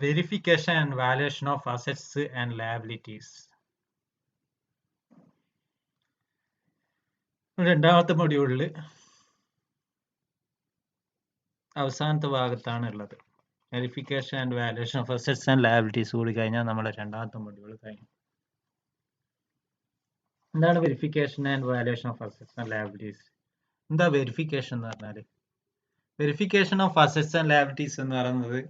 Verification and valuation of assets and liabilities. രണ്ടാമത്തെ മൊഡ്യൂളിൽ അവസാനത്തെ ഭാഗത്താണ് ഉള്ളത്. Verification and valuation of assets and liabilities കൂടി കഴിഞ്ഞാൽ നമ്മുടെ രണ്ടാമത്തെ മൊഡ്യൂൾ കഴിഞ്ഞു. എന്താണ് verification and valuation of assets and liabilities? എന്താ വെരിഫിക്കേഷൻ എന്ന് പറഞ്ഞാൽ? Verification of assets and liabilities എന്ന് പറയുന്നത്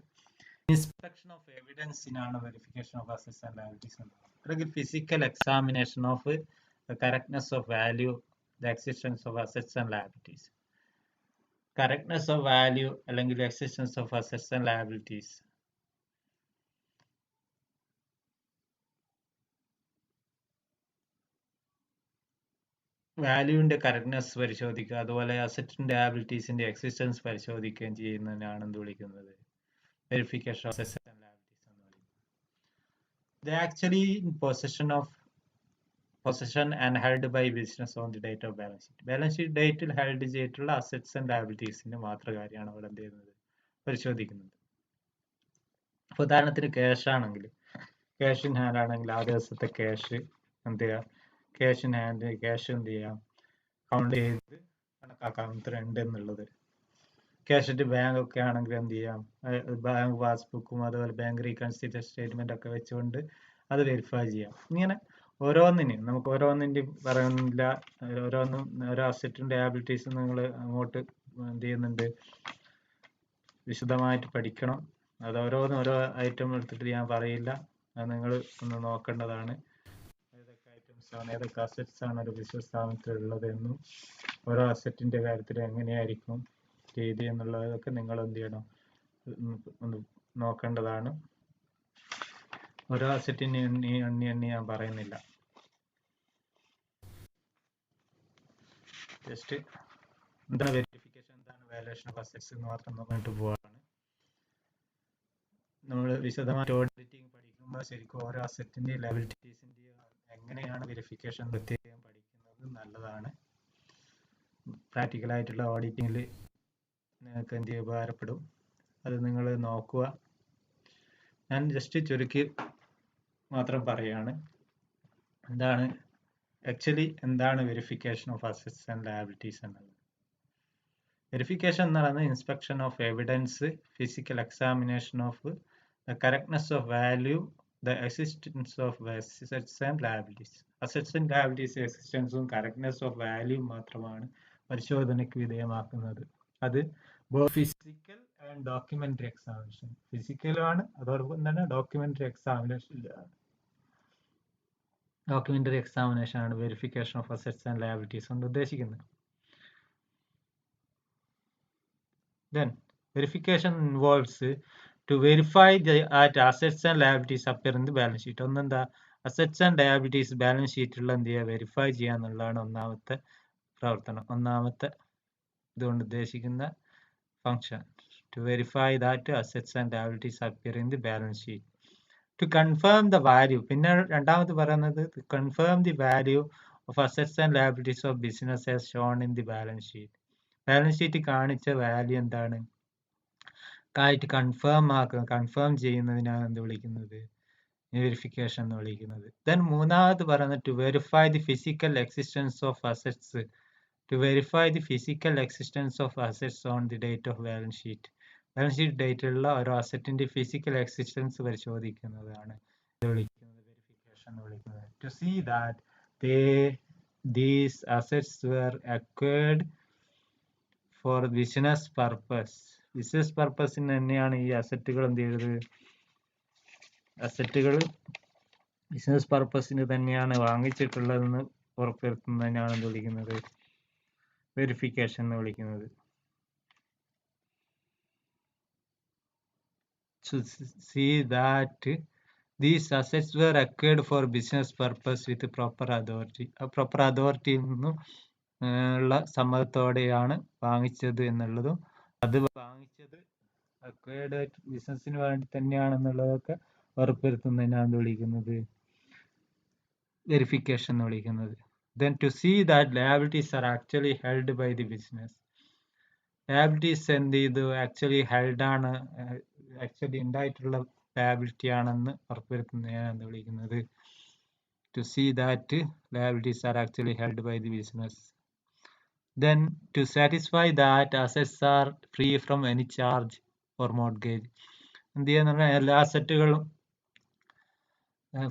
ഇൻസ്പെക്ഷൻ ഓഫ് എവിഡൻസിനാണ് verification of assets and liabilities എന്ന് പറയുന്നത്. അല്ലെങ്കിൽ physical examination of correctness of value, the existence of assets and liabilities. Correctness of value അല്ലെങ്കിൽ existence of assets and liabilities. വാല്യൂവിന്റെ correctness പരിശോധിക്കുക, അതുപോലെ അസറ്റിന്റെ ലയബിലിറ്റീസിന്റെ എക്സിസ്റ്റൻസ് പരിശോധിക്കുകയും ചെയ്യുന്നതിനാണ് എന്ത് വിളിക്കുന്നത്? Verification of assets and liabilities എന്ന് വിളിക്കുന്നത്. They actually in possession and held by business on the date of balance sheet. Balance sheet ഡേറ്റിൽ ഹെൽഡ് ചെയ്തിട്ടുള്ള അസറ്റ്സ് ആൻഡ് ലയബിലിറ്റീസിന്റെ മാത്രം കാര്യമാണ് അവിടെ എന്ത് ചെയ്യുന്നത്? പരിശോധിക്കുന്നത്. അപ്പോൾ ഉദാഹരണത്തിന് ക്യാഷ് ആണെങ്കിൽ, ക്യാഷ് ഇൻ ഹാൻഡ് ആണെങ്കിൽ ആ ദിവസത്തെ ക്യാഷ് എന്ത് ചെയ്യുക? ക്യാഷ് ഇൻ ഹാൻഡ് ക്യാഷ് എന്ത് ചെയ്യാം? കൗണ്ട് ചെയ്ത് കണക്കാക്കാം ഇത്ര ഉണ്ട് എന്നുള്ളത്. ക്യാഷ് അറ്റ് ബാങ്ക് ഒക്കെ ആണെങ്കിൽ എന്ത് ചെയ്യാം? ബാങ്ക് പാസ്ബുക്കും അതുപോലെ ബാങ്ക് റീകൺസിഡർ സ്റ്റേറ്റ്മെന്റ് ഒക്കെ വെച്ചുകൊണ്ട് അത് വെരിഫൈ ചെയ്യാം. ഇങ്ങനെ ഓരോന്നിനും നമുക്ക് ഓരോന്നിൻ്റെയും പറയുന്നില്ല, ഓരോന്നും ഓരോ അസറ്റിന്റെ ലയബിലിറ്റീസ് നിങ്ങൾ അങ്ങോട്ട് എന്ത് ചെയ്യുന്നുണ്ട്? വിശദമായിട്ട് പഠിക്കണം. അത് ഓരോന്നും ഓരോ ഐറ്റം എടുത്തിട്ട് ഞാൻ പറയില്ല, അത് നിങ്ങൾ ഒന്ന് നോക്കേണ്ടതാണ്. ഏതൊക്കെ ഐറ്റംസ് ആണ്, ഏതൊക്കെ അസറ്റ്സ് ആണ് ഒരു ബിസിനസ് സ്ഥാപനത്തിൽ ഉള്ളത് എന്നും ഓരോ അസറ്റിന്റെ കാര്യത്തിൽ എങ്ങനെയായിരിക്കും രീതി എന്നുള്ളതൊക്കെ നിങ്ങൾ എന്ത് ചെയ്യണം? ഒന്ന് നോക്കേണ്ടതാണ്. ഓരോ അസറ്റിന് എണ്ണി ഞാൻ പറയുന്നില്ല. ജസ്റ്റ് എന്താണ് വെരിഫിക്കേഷൻ, എന്താണ് വാല്യുവേഷൻ ഓഫ് അസറ്റ്സ് എന്ന് മാത്രം നോക്കിയിട്ട് പോവാണ്. നമ്മൾ വിശദമായിട്ട് ഓഡിറ്റിംഗ് പഠിക്കുമ്പോൾ ശരിക്കും ഓരോ അസറ്റിന്റെ ലയബിലിറ്റീസിന്റെ എങ്ങനെയാണ് വെരിഫിക്കേഷൻ പ്രത്യേകം പഠിക്കുന്നത് നല്ലതാണ്. പ്രാക്ടിക്കലായിട്ടുള്ള ഓഡിറ്റിങ്ങിൽ നിങ്ങൾക്ക് എന്ത് ഉപകാരപ്പെടും, അത് നിങ്ങൾ നോക്കുക. ഞാൻ ജസ്റ്റ് ചുരുക്കി മാത്രം പറയാണ്. എന്താണ് ആക്ച്വലി എന്താണ് verification of assets and liabilities എന്നുള്ളത്? വെരിഫിക്കേഷൻ എന്ന് പറയുന്നത് inspection of evidence, physical examination of the correctness of value, the existence of assets and liabilities. Assets and liabilities എക്സിസ്റ്റൻസും കറക്റ്റ്നെസ് ഓഫ് വാല്യൂ മാത്രമാണ് പരിശോധനയ്ക്ക് വിധേയമാക്കുന്നത്. അത് ഫിസിക്കൽ ആൻഡ് ഡോക്യുമെന്ററി എക്സാമിനേഷൻ. ഫിസിക്കലുമാണ്, അതോടൊപ്പം തന്നെ ഡോക്യുമെന്ററി എക്സാമിനേഷൻ ആണ് verification of assets and liabilities കൊണ്ട് ഉദ്ദേശിക്കുന്നത്. Then verification involves to verify that assets and liabilities appear in the balance sheet. ഒന്നെന്താ? അസറ്റ്സ് ആൻഡ് ലയബിലിറ്റീസ് ബാലൻസ് ഷീറ്റിലുള്ള എന്ത് ചെയ്യുക? വെരിഫൈ ചെയ്യുക എന്നുള്ളതാണ് ഒന്നാമത്തെ പ്രവർത്തനം, ഒന്നാമത്തെ ഇതുകൊണ്ട് ഉദ്ദേശിക്കുന്ന function. To verify that assets and liabilities appear in the balance sheet. To confirm the value. പിന്നെ രണ്ടാമത് പറയുന്നത് to confirm the value of assets and liabilities of business as shown in the balance sheet. Balance sheet കാണിച്ച value എന്താണ് ആയിട്ട് confirm ചെയ്യുന്നതിനാണ് എന്ത് വിളിക്കുന്നത്? Verification എന്ന് വിളിക്കുന്നത്. ദെൻ മൂന്നാമത് പറയുന്നത് to verify the physical existence of assets. To verify the physical existence of assets on the date of balance sheet. Balance sheet ഡേറ്റിലുള്ള ഓരോ അസറ്റിന്റെ ഫിസിക്കൽ എക്സിസ്റ്റൻസ് പരിശോധിക്കുന്നതാണ് വിളിക്കുന്നത് വെരിഫിക്കേഷൻ എന്ന് വിളിക്കുന്നത്. To see that these assets were acquired for business purpose. Business പർപ്പസിന് തന്നെയാണ് ഈ അസറ്റുകൾ എന്ത് ചെയ്തത്? അസറ്റുകൾ ബിസിനസ് പർപ്പസിന് തന്നെയാണ് വാങ്ങിച്ചിട്ടുള്ളതെന്ന് ഉറപ്പുവരുത്തുന്നതിനാണ് എന്ത് വിളിക്കുന്നത്? വെരിഫിക്കേഷൻ എന്ന് വിളിക്കുന്നത്. To see that these assets were acquired for business purpose with proper authority. Proper അതോറിറ്റിയിൽ നിന്നും ഉള്ള സമ്മതത്തോടെയാണ് വാങ്ങിച്ചത് എന്നുള്ളതും, അത് വാങ്ങിച്ചത് അക്വയർഡ് ബിസിനസിന് വേണ്ടി തന്നെയാണെന്നുള്ളതൊക്കെ ഉറപ്പുവരുത്തുന്നതിനാണ് വിളിക്കുന്നത് വെരിഫിക്കേഷൻ എന്ന് വിളിക്കുന്നത്. Then to see that liabilities are actually held by the business. Liabilities എന്ത് ചെയ്തു? ആക്ച്വലി ഹെൽഡ് ആണ്, ആക്ച്വലി ഉണ്ടായിട്ടുള്ള ലയബിലിറ്റി ആണെന്ന് ഉറപ്പുവരുത്തുന്നതിനാണ് എന്ത് വിളിക്കുന്നത്? To see that liabilities are actually held by the business. Then to satisfy that assets are free from any charge or mortgage. എന്ത് ചെയ്യാന്ന് പറഞ്ഞാൽ എല്ലാ അസറ്റുകളും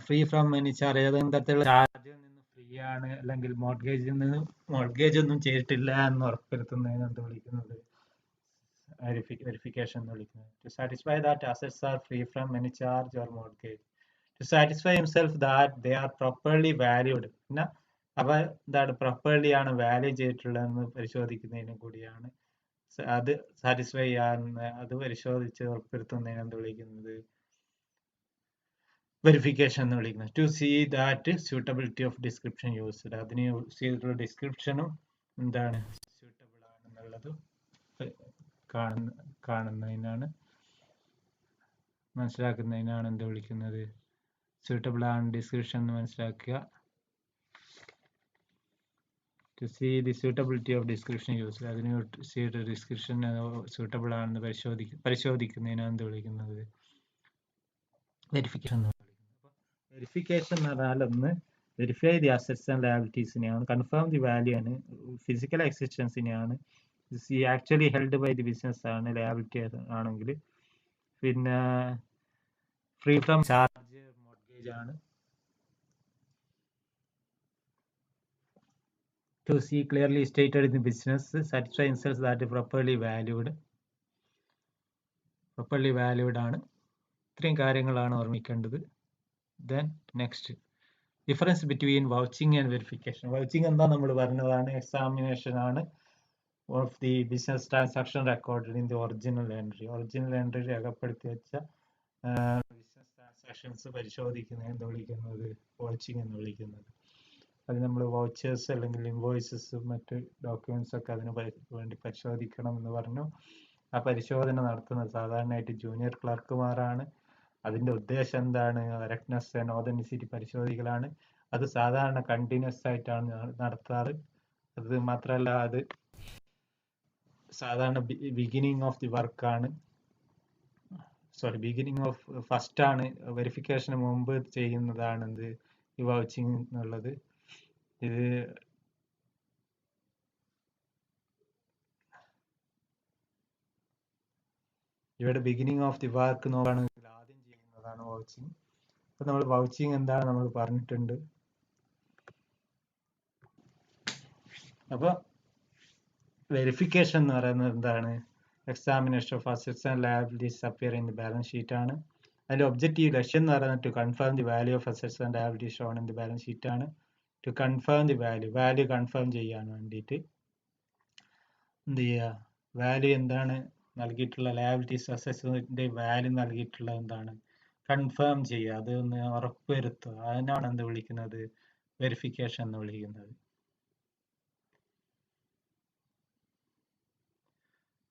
ഫ്രീ ഫ്രം എനി ചാർജ്, ഏതെങ്കിലും തരത്തിലുള്ള ചാർജിൽ നിന്ന് ഫ്രീ ആണ്, അല്ലെങ്കിൽ മോർഗേജ് ഒന്നും ചെയ്തിട്ടില്ല എന്ന് ഉറപ്പുവരുത്തുന്നതിന് എന്ത് വിളിക്കുന്നത്? വെരിഫിക്കേഷൻ എന്ന് വിളിക്കുന്നത്. To satisfy that assets are free from any charge or mortgage. To satisfy himself that they are properly valued. പിന്നെ അവ എന്താണ് പ്രോപ്പർലി ആണ് വാല്യൂ ചെയ്തിട്ടുള്ളതെന്ന് പരിശോധിക്കുന്നതിനും കൂടിയാണ് അത് സാറ്റിസ്ഫൈ ചെയ്യാവുന്ന, അത് പരിശോധിച്ച് ഉറപ്പുവരുത്തുന്നതിന് എന്ത് വിളിക്കുന്നത്? വെരിഫിക്കേഷൻ എന്ന് വിളിക്കുന്നത്. To see that suitability of description used, അതിന് യൂസ് ചെയ്തിട്ടുള്ള ഡിസ്ക്രിപ്ഷനും എന്താണ് സ്യൂട്ടബിൾ ആണെന്നുള്ളത് കാണുന്നതിനാണ്, മനസ്സിലാക്കുന്നതിനാണ് എന്ത് വിളിക്കുന്നത്? സ്യൂട്ടബിൾ ആണ് ഡിസ്ക്രിപ്ഷൻ എന്ന് മനസ്സിലാക്കുക. To see the suitability of description used, അതിന് ഡിസ്ക്രിപ്ഷൻ സ്യൂട്ടബിൾ ആണെന്ന് പരിശോധിക്കുന്നതിനാണ് എന്ത് വിളിക്കുന്നത്? വെരിഫിക്കേഷൻ എന്ന് വിളിക്കുന്നത്. വെരിഫിക്കേഷൻ എന്ന് പറഞ്ഞാൽ ഒന്ന് വെരിഫൈ ദി അസറ്റ്സ് ആൻഡ് ലയബിലിറ്റീസിനെയാണ്, കൺഫേം ദി വാല്യൂ ആണ്, ഫിസിക്കൽ എക്സിസ്റ്റൻസിനെയാണ്, actually held by the business ആണ് ലയബിലിറ്റി ആണെങ്കിൽ, പിന്നെ ഫ്രീ ഫ്രം ചാർജ് മോർഗേജ് ആണ്. To see clearly stated in the business, satisfy himself that properly valued ആണ്. ഇത്രയും കാര്യങ്ങളാണ് ഓർമ്മിക്കേണ്ടത്. Then next, difference between vouching and verification. Vouching എന്താ നമ്മൾ പറഞ്ഞതാണ്? എക്സാമിനേഷൻ ആണ് of the business transaction recorded in the original entry. Original entry രേഖപ്പെടുത്തി വെച്ച ബിസിനസ് ട്രാൻസാക്ഷൻസ് പരിശോധിക്കുന്നത് എന്ത് വിളിക്കുന്നത്? വൗച്ചിങ് എന്ന് വിളിക്കുന്നത്. അത് നമ്മൾ വൗച്ചേഴ്സ് അല്ലെങ്കിൽ ഇൻവോയ്സസ് മറ്റ് ഡോക്യുമെന്റ്സ് ഒക്കെ അതിന് വേണ്ടി പരിശോധിക്കണം എന്ന് പറഞ്ഞു. ആ പരിശോധന നടത്തുന്നത് സാധാരണയായിട്ട് ജൂനിയർ ക്ലർക്കുമാരാണ്. അതിന്റെ ഉദ്ദേശം എന്താണ്? കറക്റ്റ്നെസ് ആൻഡ് ഓതന്റിസിറ്റി പരിശോധിക്കലാണ്. അത് സാധാരണ കണ്ടിന്യൂസ് ആയിട്ടാണ് നടത്താറ്. അത് മാത്രമല്ല, അത് സാധാരണ ബിഗിനിങ് ഓഫ് ദി വർക്കാണ്, ബിഗിനിങ് ഓഫ് ഫസ്റ്റ് ആണ്, വെരിഫിക്കേഷന് മുമ്പ് ചെയ്യുന്നതാണ് എന്ത് ഈ വൗച്ചിങ് എന്നുള്ളത്. ഇത് ഇവിടെ ബിഗിനിങ് ഓഫ് ദി വർക്ക് നോക്കുകയാണെങ്കിൽ ആദ്യം ചെയ്യുന്നതാണ് വൗച്ചിങ്. അപ്പൊ നമ്മൾ വൗച്ചിങ് എന്താണ് നമ്മൾ പറഞ്ഞിട്ടുണ്ട്. അപ്പൊ വെരിഫിക്കേഷൻ എന്ന് പറയുന്നത് എന്താണ്? Examination of assets and liabilities appear in the balance sheet ആണ്. അതിന്റെ ഒബ്ജക്റ്റീവ് ലക്ഷ്യം എന്ന് പറയുന്നത് to confirm the value of assets and liabilities shown in the balance sheet ആണ്. To confirm the value confirm ചെയ്യാൻ വേണ്ടിയിട്ട് എന്ത് ചെയ്യുക? വാല്യൂ എന്താണ് നൽകിയിട്ടുള്ള ലയബിലിറ്റീസ് അസറ്റ്സിന്റെ വാല്യൂ നൽകിയിട്ടുള്ള എന്താണ് കൺഫേം ചെയ്യുക, അത് ഒന്ന് ഉറപ്പുവരുത്തുക. അതിനാണ് എന്ത് വിളിക്കുന്നത്? വെരിഫിക്കേഷൻ എന്ന് വിളിക്കുന്നത്.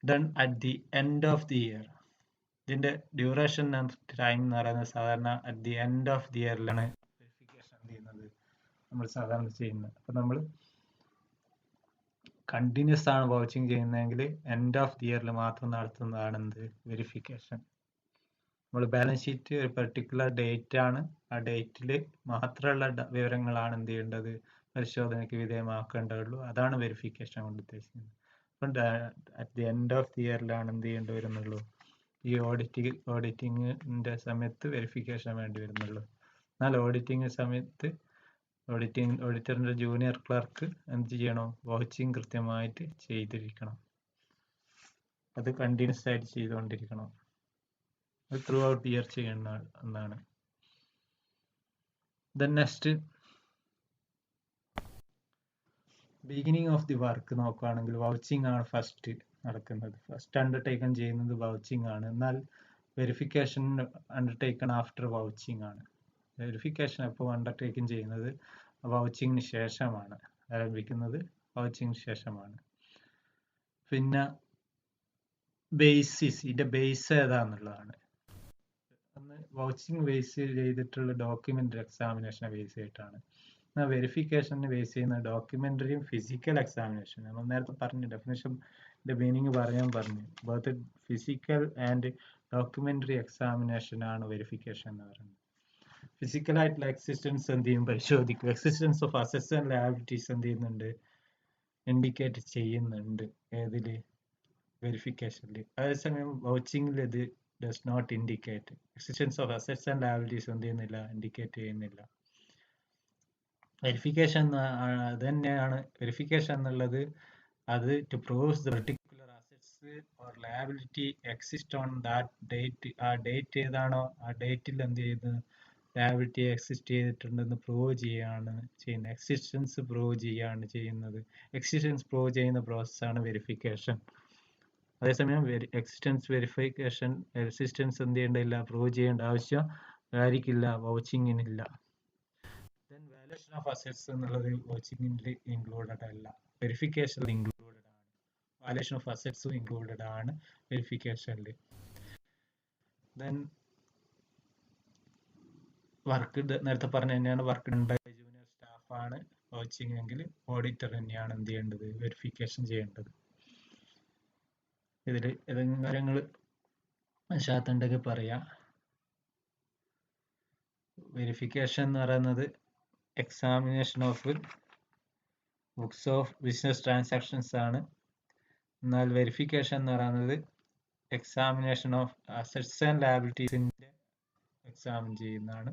Done at the end of the year. ഇതിന്റെ ഡ്യൂറേഷൻ ടൈം എന്ന് പറയുന്നത് സാധാരണ at the end of the ഇയറിലാണ് വെരിഫിക്കേഷൻ ചെയ്യുന്നത് നമ്മൾ സാധാരണ ചെയ്യുന്നത്. അപ്പൊ നമ്മൾ കണ്ടിന്യൂസ് ആണ് വൗച്ചിങ് ചെയ്യുന്നതെങ്കിൽ എൻഡ് ഓഫ് ദി ഇയറിൽ മാത്രം നടത്തുന്നതാണ് എന്ത്? വെരിഫിക്കേഷൻ. നമ്മൾ ബാലൻസ് ഷീറ്റ് ഒരു പെർട്ടിക്കുലർ ഡേറ്റ് ആണ്, ആ ഡേറ്റിൽ മാത്രമുള്ള വിവരങ്ങളാണ് എന്ത് ചെയ്യേണ്ടത്? പരിശോധനയ്ക്ക് വിധേയമാക്കേണ്ടതുള്ളൂ. അതാണ് വെരിഫിക്കേഷൻ കൊണ്ട് ഉദ്ദേശിക്കുന്നത്. അപ്പം at the end of the ഇയറിലാണ് എന്ത് ചെയ്യേണ്ടി വരുന്നുള്ളൂ? ഈ ഓഡിറ്റിങ്ങിന്റെ സമയത്ത് വെരിഫിക്കേഷൻ വേണ്ടി വരുന്നുള്ളൂ. എന്നാൽ ഓഡിറ്റിംഗ് സമയത്ത് ഓഡിറ്ററിന്റെ ജൂനിയർ ക്ലർക്ക് എന്ത് ചെയ്യണം? വൗച്ചിങ് കൃത്യമായിട്ട് ചെയ്തിരിക്കണം. അത് കണ്ടിന്യൂസ് ആയിട്ട് ചെയ്തുകൊണ്ടിരിക്കണം. അത് ത്രൂ ഔട്ട് ഇയർ ചെയ്യണം എന്നാണ്. Then next, beginning of the work നോക്കുകയാണെങ്കിൽ വൗച്ചിങ് ആണ് ഫസ്റ്റ് നടക്കുന്നത്. ഫസ്റ്റ് അണ്ടർടേക്കൺ ചെയ്യുന്നത് വൗച്ചിങ് ആണ്. എന്നാൽ വെരിഫിക്കേഷൻ അണ്ടർടേക്കൺ ആഫ്റ്റർ വൗച്ചിങ് ആണ്. വെരിഫിക്കേഷൻ എപ്പോൾ അണ്ടർടേക്കൺ ചെയ്യുന്നത്? വൗച്ചിങ്ങിന് ശേഷമാണ് ആരംഭിക്കുന്നത്, വൗച്ചിങ്ങിന് ശേഷമാണ്. പിന്നെ ബേസിസ്, ഇതിന്റെ ബേസ് ഏതാന്നുള്ളതാണ്. ഒന്ന് വൗച്ചിങ് ബേസ് ചെയ്തിട്ടുള്ള ഡോക്യുമെന്ററി എക്സാമിനേഷനെ ബേസ് ചെയ്തിട്ടാണ്. വെരിഫിക്കേഷന് ബേസ് ചെയ്യുന്ന ഡോക്യുമെന്ററിയും ഫിസിക്കൽ എക്സാമിനേഷൻ. നമ്മൾ നേരത്തെ പറഞ്ഞു ഡെഫിനേഷന്റെ മീനിങ് പറഞ്ഞു. Both physical and documentary examination ആണ് വെരിഫിക്കേഷൻ എന്ന് പറയുന്നത്. ഫിസിക്കലായിട്ടുള്ള എക്സിസ്റ്റൻസ് എന്ത് ചെയ്യും, പരിശോധിക്കും. Existence of assets and liabilities എന്ത് ചെയ്യുന്നുണ്ട്, ഇൻഡിക്കേറ്റ് ചെയ്യുന്നുണ്ട് ഏതില്, വെരിഫിക്കേഷനിൽ. അതേസമയം വൗച്ചിങ്ങിൽ ഇത് does not indicate. Existence of assets and liabilities എന്ത് ചെയ്യുന്നില്ല, ഇൻഡിക്കേറ്റ് ചെയ്യുന്നില്ല. വെരിഫിക്കേഷൻ അത് തന്നെയാണ്. വെരിഫിക്കേഷൻ എന്നുള്ളത് അത് to proves the particular assets or liability exist on that date. ആ ഡേറ്റ് ഏതാണോ ആ ഡേറ്റിൽ എന്ത് ചെയ്യുന്നത്, ലയബിലിറ്റി എക്സിസ്റ്റ് ചെയ്തിട്ടുണ്ടെന്ന് പ്രൂവ് ചെയ്യുകയാണ് ചെയ്യുന്നത്. എക്സിസ്റ്റൻസ് പ്രൂവ് ചെയ്യുകയാണ് ചെയ്യുന്നത്. എക്സിസ്റ്റൻസ് പ്രൂവ് ചെയ്യുന്ന പ്രോസസ്സാണ് വെരിഫിക്കേഷൻ. അതേസമയം എക്സിസ്റ്റൻസ് വെരിഫിക്കേഷൻ എക്സിസ്റ്റൻസ് എന്ത് ചെയ്യേണ്ടതില്ല, പ്രൂവ് ചെയ്യേണ്ട ആവശ്യം ആയിരിക്കില്ല, വൗച്ചിങ്ങിനില്ല. ദെൻ വാല്യുവേഷൻ ഓഫ് അസറ്റ്സ് എന്നുള്ളത് വൗച്ചിങ്ങിൽ ഇൻക്ലൂഡഡ് അല്ല, വെരിഫിക്കേഷനിൽ ഇൻക്ലൂഡഡ് ആണ്. വാല്യുവേഷൻ ഓഫ് അസറ്റ്സും ഇൻക്ലൂഡഡ് ആണ് വെരിഫിക്കേഷനിൽ. ദെൻ വർക്ക് നേരത്തെ പറഞ്ഞ തന്നെയാണ്, work done by junior staff ആണ് വാച്ചിങ് എങ്കിൽ ഓഡിറ്റർ തന്നെയാണ് എന്ത് ചെയ്യേണ്ടത്, വെരിഫിക്കേഷൻ ചെയ്യേണ്ടത്. ഇതിൽ ഏതെങ്കിലും കാര്യങ്ങൾ ശാത്തുണ്ടെങ്കിൽ പറയാം. വെരിഫിക്കേഷൻ എന്ന് പറയുന്നത് examination of books of business transactions ആണ്. എന്നാൽ വെരിഫിക്കേഷൻ എന്ന് പറയുന്നത് എക്സാമിനേഷൻ ഓഫ് അസറ്റ്സ് ആൻഡ് ലയബിലിറ്റീസിന്റെ എക്സാമിൻ ചെയ്യുന്നതാണ്.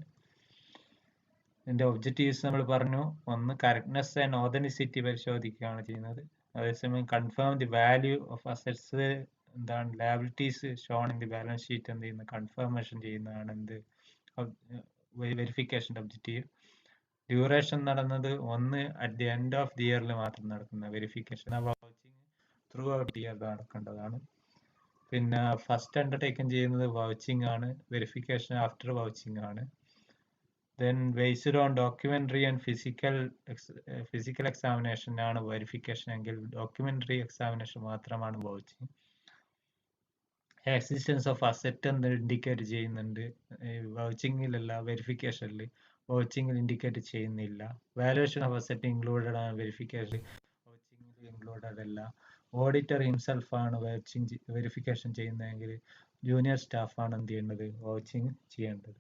ഇതിന്റെ ഒബ്ജക്റ്റീവ്സ് നമ്മൾ പറഞ്ഞു. ഒന്ന്, കറക്റ്റ്നെസ് ആൻഡ് ഓതന്റിസിറ്റി പരിശോധിക്കുകയാണ് ചെയ്യുന്നത്. അതേസമയം confirm the value of assets എന്താണ്, liabilities shown in the balance sheet എന്ത് ചെയ്യുന്നത്, കൺഫർമേഷൻ ചെയ്യുന്നതാണ് എന്ത്, വെരിഫിക്കേഷൻ്റെ ഒബ്ജക്റ്റീവ്. ഡ്യൂറേഷൻ നടന്നത് ഒന്ന് at the end of the ഇയറിൽ മാത്രം നടക്കുന്ന verification. Vouching throughout year നടക്കേണ്ടതാണ്. പിന്നെ ഫസ്റ്റ് അണ്ടർടേക്കൻ ചെയ്യുന്നത് വൗച്ചിങ് ആണ്, വെരിഫിക്കേഷൻ ആഫ്റ്റർ വൗച്ചിങ് ആണ്. Then based on documentary and physical examination ആണ് വെരിഫിക്കേഷൻ എങ്കിൽ ഡോക്യുമെന്ററി എക്സാമിനേഷൻ മാത്രമാണ് വൗച്ചിങ്. എക്സിസ്റ്റൻസ് ഓഫ് അസറ്റ് എന്ന് ഇൻഡിക്കേറ്റ് ചെയ്യുന്നുണ്ട് വൗച്ചിങ്ങിലല്ല, വെരിഫിക്കേഷനിൽ. വൗച്ചിങ്ങിൽ ഇൻഡിക്കേറ്റ് ചെയ്യുന്നില്ല. വാല്യുവേഷൻ ഓഫ് അസറ്റ് ഇൻക്ലൂഡഡ് ആണ് വെരിഫിക്കേഷൻ, വൗച്ചിങ്ങിൽ ഇൻക്ലൂഡഡ് അല്ല. ഓഡിറ്റർ ഹിംസെൽഫ് ആണ് വെരിഫിക്കേഷൻ ചെയ്യുന്നതെങ്കിൽ ജൂനിയർ സ്റ്റാഫാണ് എന്ത് ചെയ്യേണ്ടത്, വൗച്ചിങ് ചെയ്യേണ്ടത്.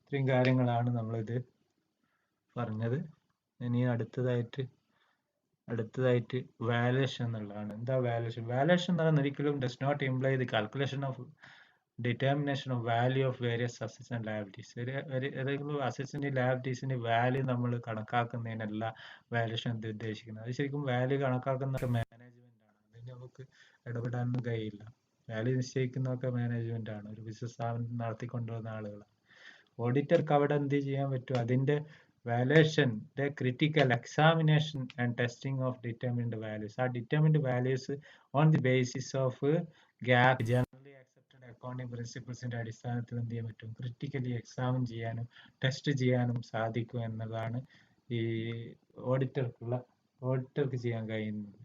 ഇത്രയും കാര്യങ്ങളാണ് നമ്മളിത് പറഞ്ഞത്. ഇനി അടുത്തതായിട്ട് വാല്യുവേഷൻ എന്നുള്ളതാണ്. എന്താ വാല്യുവേഷൻ? വാല്യുവേഷൻ എന്ന് പറയുന്നത് ഒരിക്കലും does not imply the calculation of determination of value of various assets and liabilities. ഏതെങ്കിലും അസറ്റ്സിന്റെ ലയബിലിറ്റീസിന്റെ വാല്യൂ നമ്മൾ കണക്കാക്കുന്നതിനല്ല വാല്യുവേഷൻ ഉദ്ദേശിക്കുന്നത്. അത് ശരിക്കും വാല്യൂ കണക്കാക്കുന്ന മാനേജ്മെന്റ് ആണ്. അതിന് നമുക്ക് ഇടപെടാനൊന്നും കഴിയില്ല. വാല്യൂ നിശ്ചയിക്കുന്നതൊക്കെ മാനേജ്മെന്റ് ആണ്, ഒരു ബിസിനസ് സ്ഥാപനം നടത്തിക്കൊണ്ടുവന്ന ആളുകളാണ്. ഓഡിറ്റർക്ക് അവിടെ എന്ത് ചെയ്യാൻ പറ്റും, അതിന്റെ valuation, critical examination and testing of determined values. ആ determined values on the basis of GAAP, generally accepted accounting പ്രിൻസിപ്പിൾസിന്റെ അടിസ്ഥാനത്തിൽ എന്ത് ചെയ്യാൻ പറ്റും, ക്രിട്ടിക്കലി എക്സാമിൻ ചെയ്യാനും ടെസ്റ്റ് ചെയ്യാനും സാധിക്കും എന്നതാണ് ഈ ഓഡിറ്റർക്ക് ചെയ്യാൻ കഴിയുന്നത്.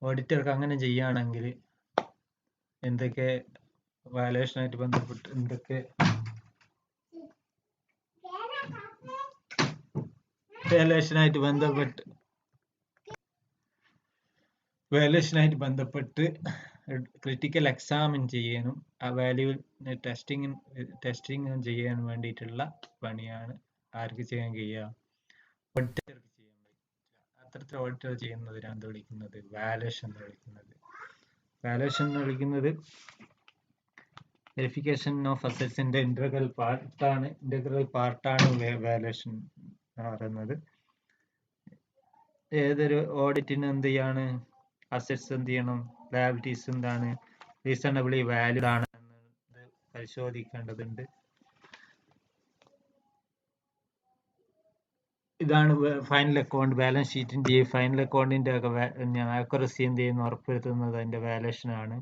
ഓഡിറ്റർക്ക് അങ്ങനെ ചെയ്യുകയാണെങ്കിൽ എന്തൊക്കെ വാല്യുവേഷനായിട്ട് ബന്ധപ്പെട്ട് വാല്യുവേഷനായിട്ട് ബന്ധപ്പെട്ട് ക്രിട്ടിക്കൽ എക്സാമിൻ ചെയ്യാനും ആ വാല്യൂ ടെസ്റ്റിംഗ് ചെയ്യാൻ വേണ്ടിയിട്ടുള്ള പണിയാണ് ആർക്ക് ചെയ്യാൻ കഴിയുക, ഓഡിറ്റർക്ക് ചെയ്യാൻ പറ്റുക. അത്തരത്തിൽ ഓഡിറ്റർ ചെയ്യുന്നതിനാണ് എന്ത് വിളിക്കുന്നത്, വാല്യുവേഷൻ എന്ന് വിളിക്കുന്നത്. വാല്യുവേഷൻ എന്ന് വിളിക്കുന്നത് വെരിഫിക്കേഷൻ ഓഫ് അസറ്റ്സിന്റെ ഇന്റഗ്രൽ പാർട്ടാണ് വാല്യുവേഷൻ എന്ന് പറയുന്നത്. ഏതൊരു ഓഡിറ്റിന് എന്ത് ചെയ്യാണ്, അസറ്റ്സ് എന്ത് ചെയ്യണം, ലയബിലിറ്റീസ് എന്താണ്, റീസണബിളി വാല്യൂഡ് ആണ് എന്നത് പരിശോധിക്കേണ്ടതുണ്ട്. ഇതാണ് ഫൈനൽ അക്കൗണ്ട്. ബാലൻസ് ഷീറ്റിന്റെ ഫൈനൽ അക്കൗണ്ടിന്റെ ഒക്കെ ആക്യുറസി എന്ത് ചെയ്യുന്നു, ഉറപ്പുവരുത്തുന്നത് അതിന്റെ വാല്യുവേഷൻ ആണ്.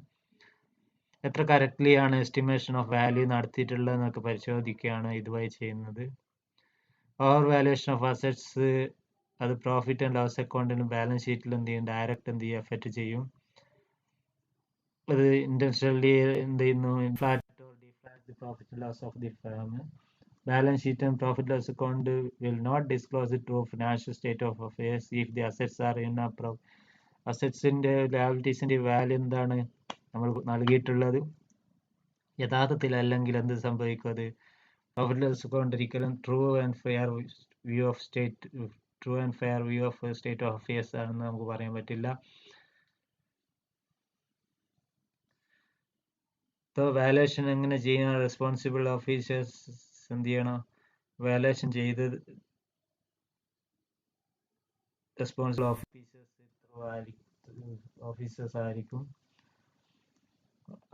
എത്ര കറക്റ്റ്ലി ആണ് എസ്റ്റിമേഷൻ ഓഫ് വാല്യൂ നടത്തിയിട്ടുള്ളത് എന്നൊക്കെ പരിശോധിക്കുകയാണ് ഇതുവഴി ചെയ്യുന്നത്. ഓവർ വാല്യുവേഷൻ ഓഫ് അസറ്റ്സ് അത് പ്രോഫിറ്റ് ആൻഡ് ലോസ് അക്കൗണ്ടിലും ബാലൻസ് ഷീറ്റിലും എന്ത് ചെയ്യും, ഡയറക്റ്റ് എന്ത് ചെയ്യും, എഫക്റ്റ് ചെയ്യും. അത് ഇന്റൻഷനലി എന്ത് ചെയ്യുന്നു, inflate or deflate the profit and loss of the firm. Balance sheet and profit loss account will not disclose the true financial state of affairs if the assets are അസറ്റ്സിന്റെ ലയബിലിറ്റീസിന്റെ value എന്താണ് നമ്മൾ നൽകിയിട്ടുള്ളത്. യഥാർത്ഥത്തിൽ അല്ലെങ്കിൽ എന്ത് സംഭവിക്കും, അത് പ്രോഫിറ്റ് കൊണ്ടിരിക്കലും true and fair view of state of affairs ആണെന്ന് നമുക്ക് പറയാൻ പറ്റില്ല. വാല്യുവേഷൻ എങ്ങനെ ചെയ്യണം? റെസ്പോൺസിബിൾ ഓഫീസേഴ്സ് എന്ത് ചെയ്യണം? വാല്യുവേഷൻ ചെയ്ത് റെസ്പോൺസിബിൾ ഓഫീസേഴ്സ് ആയിരിക്കും.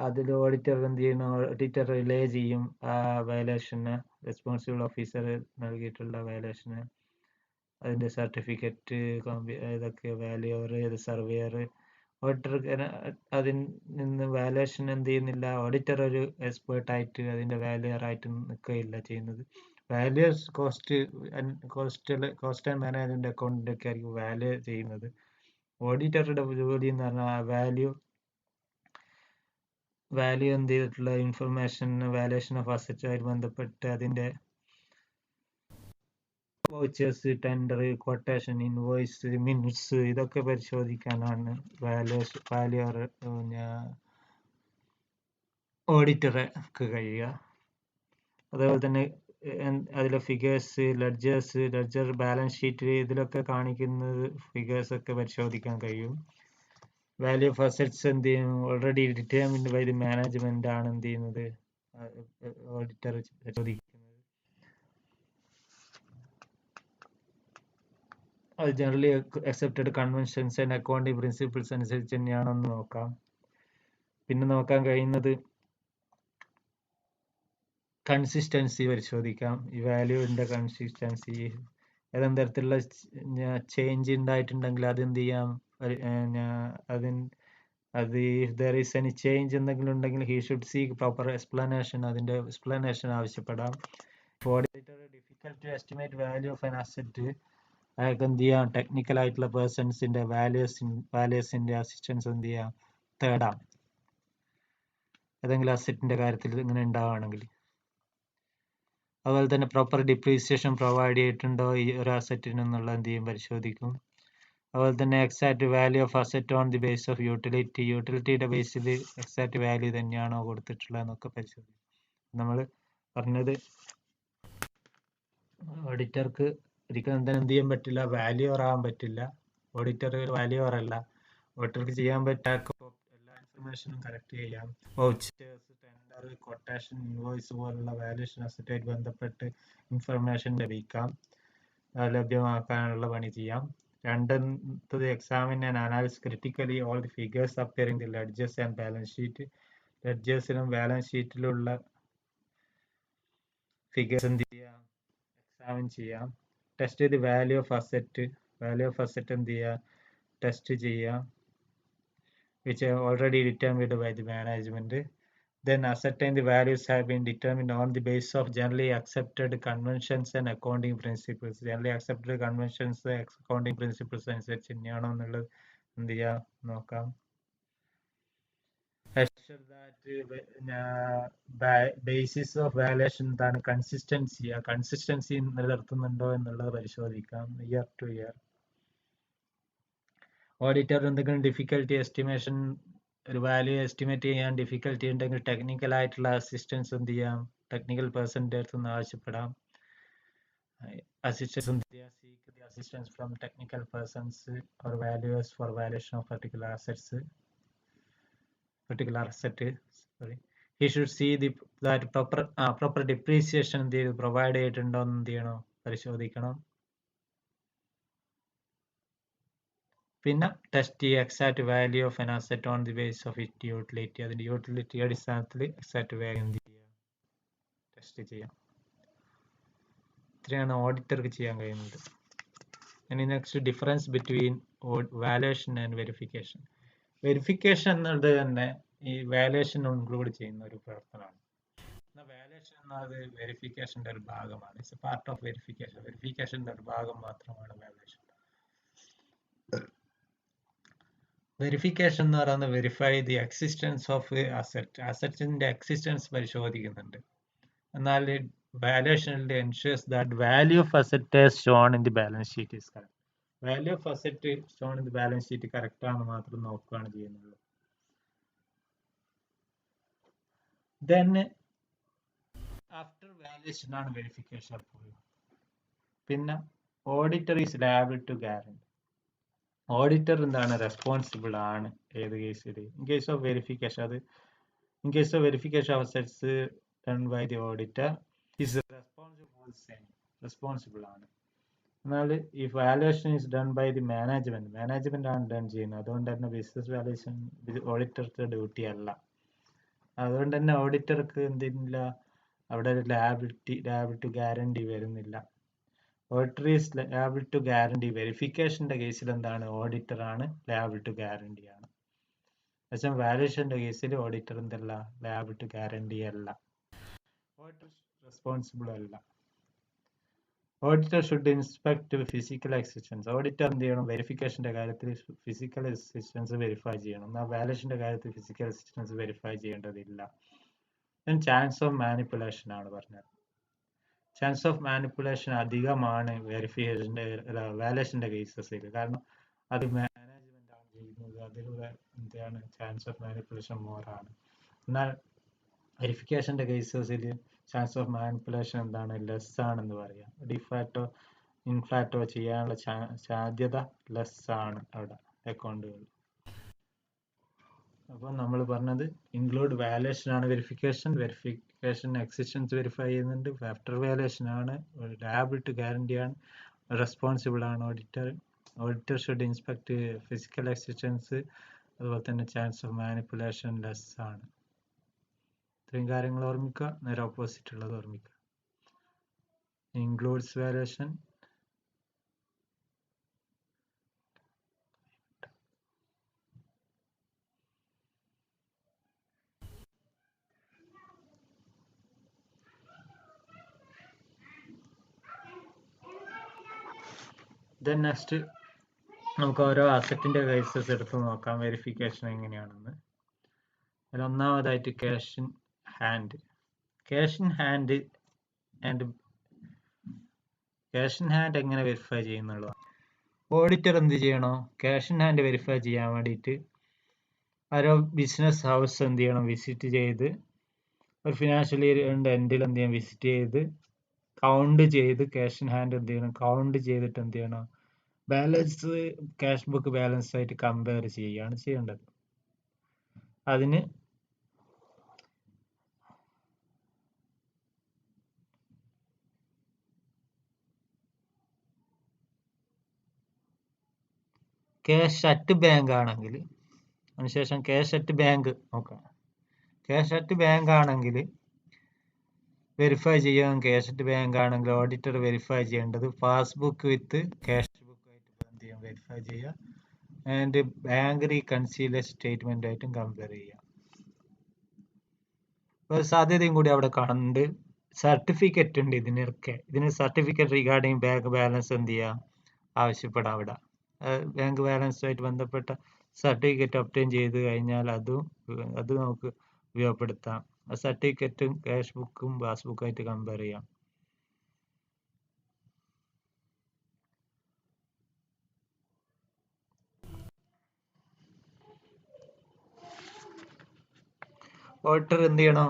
അതിൽ ഓഡിറ്റർ എന്ത് ചെയ്യണം? ഓഡിറ്റർ റിലേ ചെയ്യും ആ വാല്യുവേഷന്, റെസ്പോൺസിബിൾ ഓഫീസർ നൽകിയിട്ടുള്ള വാല്യുവേഷന്, അതിന്റെ സർട്ടിഫിക്കറ്റ്, ഇതൊക്കെ വാല്യൂവർ, സർവേയർ. ഓഡിറ്റർ അതിൽ നിന്ന് വാല്യുവേഷൻ എന്ത് ചെയ്യുന്നില്ല, ഓഡിറ്റർ ഒരു എക്സ്പേർട്ട് ആയിട്ട് അതിന്റെ വാല്യൂവർ ആയിട്ട് നിൽക്കുകയില്ല ചെയ്യുന്നത്. വാല്യൂസ് കോസ്റ്റ് ആൻഡ് മാനേജ്മെന്റ് അക്കൗണ്ടിന്റെ ഒക്കെ ആയിരിക്കും വാല്യൂ ചെയ്യുന്നത്. ഓഡിറ്ററുടെ ജോലി എന്ന് പറഞ്ഞാൽ വാല്യൂ എന്ത് ചെയ്തിട്ടുള്ള ഇൻഫർമേഷൻ, വാല്യുവേഷൻ ഓഫ് അസറ്റുമായി ബന്ധപ്പെട്ട് അതിന്റെ vouchers, tender, quotation, invoice, minutes, ഇതൊക്കെ പരിശോധിക്കാനാണ് വാല്യൂവർ ഓഡിറ്റർക്ക് കഴിയുക. അതേപോലെ തന്നെ അതിലെ ഫിഗേഴ്സ്, ലെഡ്ജർ, ബാലൻസ് ഷീറ്റ്, ഇതിലൊക്കെ കാണിക്കുന്നത് ഫിഗേഴ്സ് ഒക്കെ പരിശോധിക്കാൻ കഴിയും. വാല്യൂ ഓഫ് അസറ്റ്സ് എന്ത് ചെയ്യും? Already determined by the management ആണ് എന്ത് ചെയ്യുന്നത്, ഓഡിറ്റർ പരിശോധിക്കുന്നത്. അത് generally accepted conventions and accounting principles അനുസരിച്ച് തന്നെയാണെന്ന് നോക്കാം. പിന്നെ നോക്കാൻ കഴിയുന്നത് കൺസിസ്റ്റൻസി പരിശോധിക്കാം. ഈ വാല്യൂവിന്റെ കൺസിസ്റ്റൻസി, ഏതെങ്കിലും തരത്തിലുള്ള ചേഞ്ച് ഉണ്ടായിട്ടുണ്ടെങ്കിൽ അതെന്ത് ചെയ്യാം, അത് if there is any change എന്തെങ്കിലും ഉണ്ടെങ്കിൽ he should seek proper explanation, അതിന്റെ എക്സ്പ്ലനേഷൻ ആവശ്യപ്പെടാം. Auditor difficult to estimate value of an asset, അയാൾക്ക് എന്ത് ചെയ്യാം, ടെക്നിക്കൽ ആയിട്ടുള്ള പേഴ്സൺസിന്റെ വാല്യൂസിന്റെ അസിസ്റ്റൻസ് എന്ത് ചെയ്യാം, തേടാം, ഏതെങ്കിലും അസറ്റിന്റെ കാര്യത്തിൽ ഇങ്ങനെ ഉണ്ടാവുകയാണെങ്കിൽ. അതുപോലെ തന്നെ പ്രോപ്പർ ഡിപ്രീസിയേഷൻ പ്രൊവൈഡ് ചെയ്തിട്ടുണ്ടോ ഈ ഒരു അസറ്റിന് എന്നുള്ള എന്ത് ചെയ്യും, പരിശോധിക്കും. അതുപോലെ തന്നെ exact value of asset on the base of യൂട്ടിലിറ്റിയുടെ ബേസിൽ എക്സാക്ട് വാല്യൂ തന്നെയാണോ കൊടുത്തിട്ടുള്ളതെന്നൊക്കെ പരിശോധിക്കും. നമ്മൾ പറഞ്ഞത് ഓഡിറ്റർക്ക് ഒരിക്കലും എന്ത് ചെയ്യാൻ പറ്റില്ല, വാല്യൂവർ ആവാൻ പറ്റില്ല. ഓഡിറ്റർ വാല്യൂവർ അല്ല. ഓഡിറ്റർക്ക് ചെയ്യാൻ പറ്റാത്ത എല്ലാ ഇൻഫർമേഷനും കറക്റ്റ് ചെയ്യാം. വൗച്ചേഴ്സ്, ടെൻഡർ, കൊട്ടേഷൻ, ഇൻവോയ്സ് പോലുള്ള വാല്യൂഷൻ അസറ്റുമായിട്ട് ബന്ധപ്പെട്ട് ഇൻഫർമേഷൻ ലഭ്യമാക്കാനുള്ള പണി ചെയ്യാം. രണ്ടാമത്തത് examine and analysis critically all the figures appearing the ledgers and balance sheet. ലെഡ്ജേഴ്സിലും ബാലൻസ് ഷീറ്റിലുള്ള ഫിഗേഴ്സ് എന്ത് ചെയ്യാം, എക്സാമിൻ ചെയ്യാം. Test the value of asset എന്ത് ചെയ്യുക, ടെസ്റ്റ് ചെയ്യാം, which are already determined by the management. Then ascertain the values have been determined on the basis of generally accepted conventions and accounting principles. Generally accepted conventions, accounting principles അനുസരിച്ച് തന്നെയാണോ എന്നുള്ളത് എന്ത് ചെയ്യാം, നോക്കാം. Basis of valuation എന്താണ്, consistency നിലനിർത്തുന്നുണ്ടോ എന്നുള്ളത് പരിശോധിക്കാം year two year. Auditor എന്തെങ്കിലും ഡിഫിക്കൽട്ടി എസ്റ്റിമേഷൻ, ഒരു വാല്യൂ എസ്റ്റിമേറ്റ് ചെയ്യാൻ ഡിഫിക്കൽട്ടി ഉണ്ടെങ്കിൽ ടെക്നിക്കൽ ആയിട്ടുള്ള അസിസ്റ്റൻസ് എന്ത് ചെയ്യാം, ടെക്നിക്കൽ പേഴ്സണിന്റെ അടുത്ത് നിന്ന് ആവശ്യപ്പെടാം. അസിസ്റ്റൻസ് എന്ത് ചെയ്യാം, seek the assistance from technical persons or valuers for valuation of particular asset. He should see that proper depreciation എന്ത് ചെയ്ത് പ്രൊവൈഡ് ചെയ്തിട്ടുണ്ടോ എന്ന് എന്ത് ചെയ്യണം, പരിശോധിക്കണം. പിന്നെ test exact value of N asset on the base of it utility, അതിന്റെ utility അടിസ്ഥാനത്തിൽ എക്സാക്ട് വാല്യൂ എന്ത് ചെയ്യാം, ടെസ്റ്റ് ചെയ്യാം. ഇത്രയാണ് ഓഡിറ്റർക്ക് ചെയ്യാൻ കഴിയുന്നത്. ഇനി next difference between valuation and verification. Verification എന്നുള്ളത് തന്നെ ഈ വാല്യുവേഷൻ ഇൻക്ലൂഡ് ചെയ്യുന്ന ഒരു പ്രവർത്തനമാണ്. വാല്യുവേഷൻ എന്നത് വെരിഫിക്കേഷന്റെ ഒരു ഭാഗമാണ്. It's a part of verification. വെരിഫിക്കേഷന്റെ ഒരു ഭാഗം മാത്രമാണ് വാല്യുവേഷൻ. വെരിഫിക്കേഷൻ എന്ന് പറയുന്നത് വെരിഫൈ ദി എക്സിസ്റ്റൻസ് ഓഫ് അസറ്റിന്റെ എക്സിസ്റ്റൻസ് പരിശോധിക്കുന്നുണ്ട്. എന്നാൽ വാല്യുവേഷനിൽ ensures that value of asset as shown in the balance sheet is correct. Value of asset shown in the balance sheet correct ആണെന്ന് മാത്രം നോക്കുകയാണ് ചെയ്യുന്നുള്ളൂ. ദെൻ ആഫ്റ്റർ വാല്യൂഷൻ ആണ് വെരിഫിക്കേഷൻ അപ്രൂവ്. പിന്നെ auditor is liable to guarantee. Auditor എന്താണ് responsible ആണ് ഏത് കേസിൽ? ഇൻ കേസ് ഓഫ് വെരിഫിക്കേഷൻ, അത് in case of verification of assets done by the auditor is responsible ആണ്. എന്നാൽ ഈ valuation is done by the management ആണ് ഡൺ ചെയ്യുന്നത്. അതുകൊണ്ട് തന്നെ ബിസിനസ് വാല്യുവേഷൻ ഓഡിറ്റർക്ക് ഡ്യൂട്ടി അല്ല. അതുകൊണ്ട് തന്നെ ഓഡിറ്റർക്ക് എന്തില്ല, അവിടെ ഒരു ലയബിൾ ടു ഗ്യാരണ്ടി വരുന്നില്ല. Auditor is liable to guarantee. വെരിഫിക്കേഷന്റെ കേസിൽ എന്താണ്, ഓഡിറ്റർ ആണ് ലയബിൾ ടു ഗ്യാരണ്ടി ആണ്. പക്ഷേ വാല്യുവേഷന്റെ കേസിൽ ഓഡിറ്റർ എന്തല്ല, ലയബിൾ ടു ഗ്യാരണ്ടി അല്ല, ഓഡിറ്റർ റെസ്പോൺസിബിൾ അല്ല. Auditor should inspect physical existence. Auditor എന്ത് ചെയ്യണം, വെരിഫിക്കേഷന്റെ കാര്യത്തിൽ ഫിസിക്കൽ എക്സിസ്റ്റൻസ് വെരിഫൈ ചെയ്യണം. എന്നാൽ വാല്യുവേഷന്റെ കാര്യത്തിൽ ഫിസിക്കൽ എക്സിസ്റ്റൻസ് വെരിഫൈ ചെയ്യേണ്ടതില്ല. ചാൻസ് ഓഫ് മാനിപ്പുലേഷൻ ആണ് പറഞ്ഞത്. ചാൻസ് ഓഫ് മാനിപ്പുലേഷൻ അധികമാണ് വെരിഫിക്കേഷന്റെ വാല്യുവേഷന്റെ കേസസിൽ. കാരണം അത് മാനേജ്മെന്റ് ആണ് ചെയ്യുന്നത്, അതിലൂടെ എന്താണ് ചാൻസ് ഓഫ് മാനിപ്പുലേഷൻ മോറാണ്. എന്നാൽ വെരിഫിക്കേഷന്റെ കേസസിൽ ചാൻസ് ഓഫ് മാനിപ്പുലേഷൻ എന്താണ്, ലെസ് ആണെന്ന് പറയാം. ഡിഫാക്ടോ ഇൻഫാക്ടോ ചെയ്യാനുള്ള സാധ്യത ലെസ് ആണ് അവിടെ അക്കൗണ്ടുകൾ. അപ്പോൾ നമ്മൾ പറഞ്ഞത് ഇൻക്ലൂഡ് വാല്യുവേഷൻ ആണ് വെരിഫിക്കേഷൻ എക്സിസ്റ്റൻസ് വെരിഫൈ ചെയ്യുന്നുണ്ട്. ആഫ്റ്റർ വാല്യുവേഷൻ ആണ്, ലയബിൾ ടു ഗ്യാരണ്ടി ആണ്, റെസ്പോൺസിബിൾ ആണ് auditor should inspect physical existence, അതുപോലെ തന്നെ ചാൻസ് ഓഫ് മാനിപ്പുലേഷൻ ലെസ് ആണ്. ഇത്രയും കാര്യങ്ങൾ ഓർമ്മിക്കുക. നേരെ ഓപ്പോസിറ്റ് ഉള്ളത് ഓർമ്മിക്കുക. ഇൻക്ലൂഡ്സ് വാല്യുവേഷൻ, ദെൻ നെക്സ്റ്റ് നമുക്ക് ഓരോ അസറ്റിന്റെ കേസസ് എടുത്ത് നോക്കാം, വെരിഫിക്കേഷൻ എങ്ങനെയാണെന്ന്. അതിൽ ഒന്നാമതായിട്ട് cash in hand. Cash in hand എങ്ങനെ വെരിഫൈ ചെയ്യുന്നുള്ളതാണ്. ഓഡിറ്റർ എന്ത് ചെയ്യണോ, ക്യാഷ് ഇൻ ഹാൻഡ് വെരിഫൈ ചെയ്യാൻ വേണ്ടിയിട്ട് ഓരോ ബിസിനസ് ഹൗസ് എന്ത് ചെയ്യണം, വിസിറ്റ് ചെയ്ത് ഒരു ഫിനാൻഷ്യൽ ഇയറിന്റെ എൻഡിൽ എന്ത് ചെയ്യണം, വിസിറ്റ് ചെയ്ത് കൗണ്ട് ചെയ്ത് ക്യാഷ് ഇൻ ഹാൻഡ് എന്ത് ചെയ്യണം, കൗണ്ട് ചെയ്തിട്ട് എന്ത് ചെയ്യണം, ബാലൻസ് ക്യാഷ് ബുക്ക് ബാലൻസ് ആയിട്ട് കമ്പയർ ചെയ്യുകയാണ് ചെയ്യേണ്ടത്. അതിന് ക്യാഷ് അറ്റ് ബാങ്ക് ആണെങ്കിൽ, അതിനുശേഷം ക്യാഷ് അറ്റ് ബാങ്ക് നോക്കാം. ക്യാഷ് അറ്റ് ബാങ്ക് ആണെങ്കിൽ വെരിഫൈ ചെയ്യാൻ, ക്യാഷ് അറ്റ് ബാങ്ക് ആണെങ്കിൽ ഓഡിറ്റർ വെരിഫൈ ചെയ്യേണ്ടത് പാസ്ബുക്ക് വിത്ത് ക്യാഷ് ബുക്ക് ആയിട്ട് എന്ത് ചെയ്യാം, വെരിഫൈ ചെയ്യുക. ആൻഡ് ബാങ്ക് റീകൺസീലിയർ സ്റ്റേറ്റ്മെന്റ് ആയിട്ടും കമ്പയർ ചെയ്യാം. ഒരു സാധ്യതയും കൂടി അവിടെ കാണുന്നുണ്ട്, സർട്ടിഫിക്കറ്റ് ഉണ്ട് ഇതിന് സർട്ടിഫിക്കറ്റ് റിഗാർഡിങ് ബാങ്ക് ബാലൻസ് എന്ത് ചെയ്യാം, ആവശ്യപ്പെടാം. അവിടെ ബാങ്ക് ബാലൻസുമായിട്ട് ബന്ധപ്പെട്ട സർട്ടിഫിക്കറ്റ് ഒബ്റ്റെയിൻ ചെയ്ത് കഴിഞ്ഞാൽ അത് നമുക്ക് ഉപയോഗപ്പെടുത്താം. ആ സർട്ടിഫിക്കറ്റും ക്യാഷ് ബുക്കും പാസ്ബുക്കായിട്ട് കമ്പയർ ചെയ്യാം. ഓഡിറ്റർ എന്ത് ചെയ്യണം,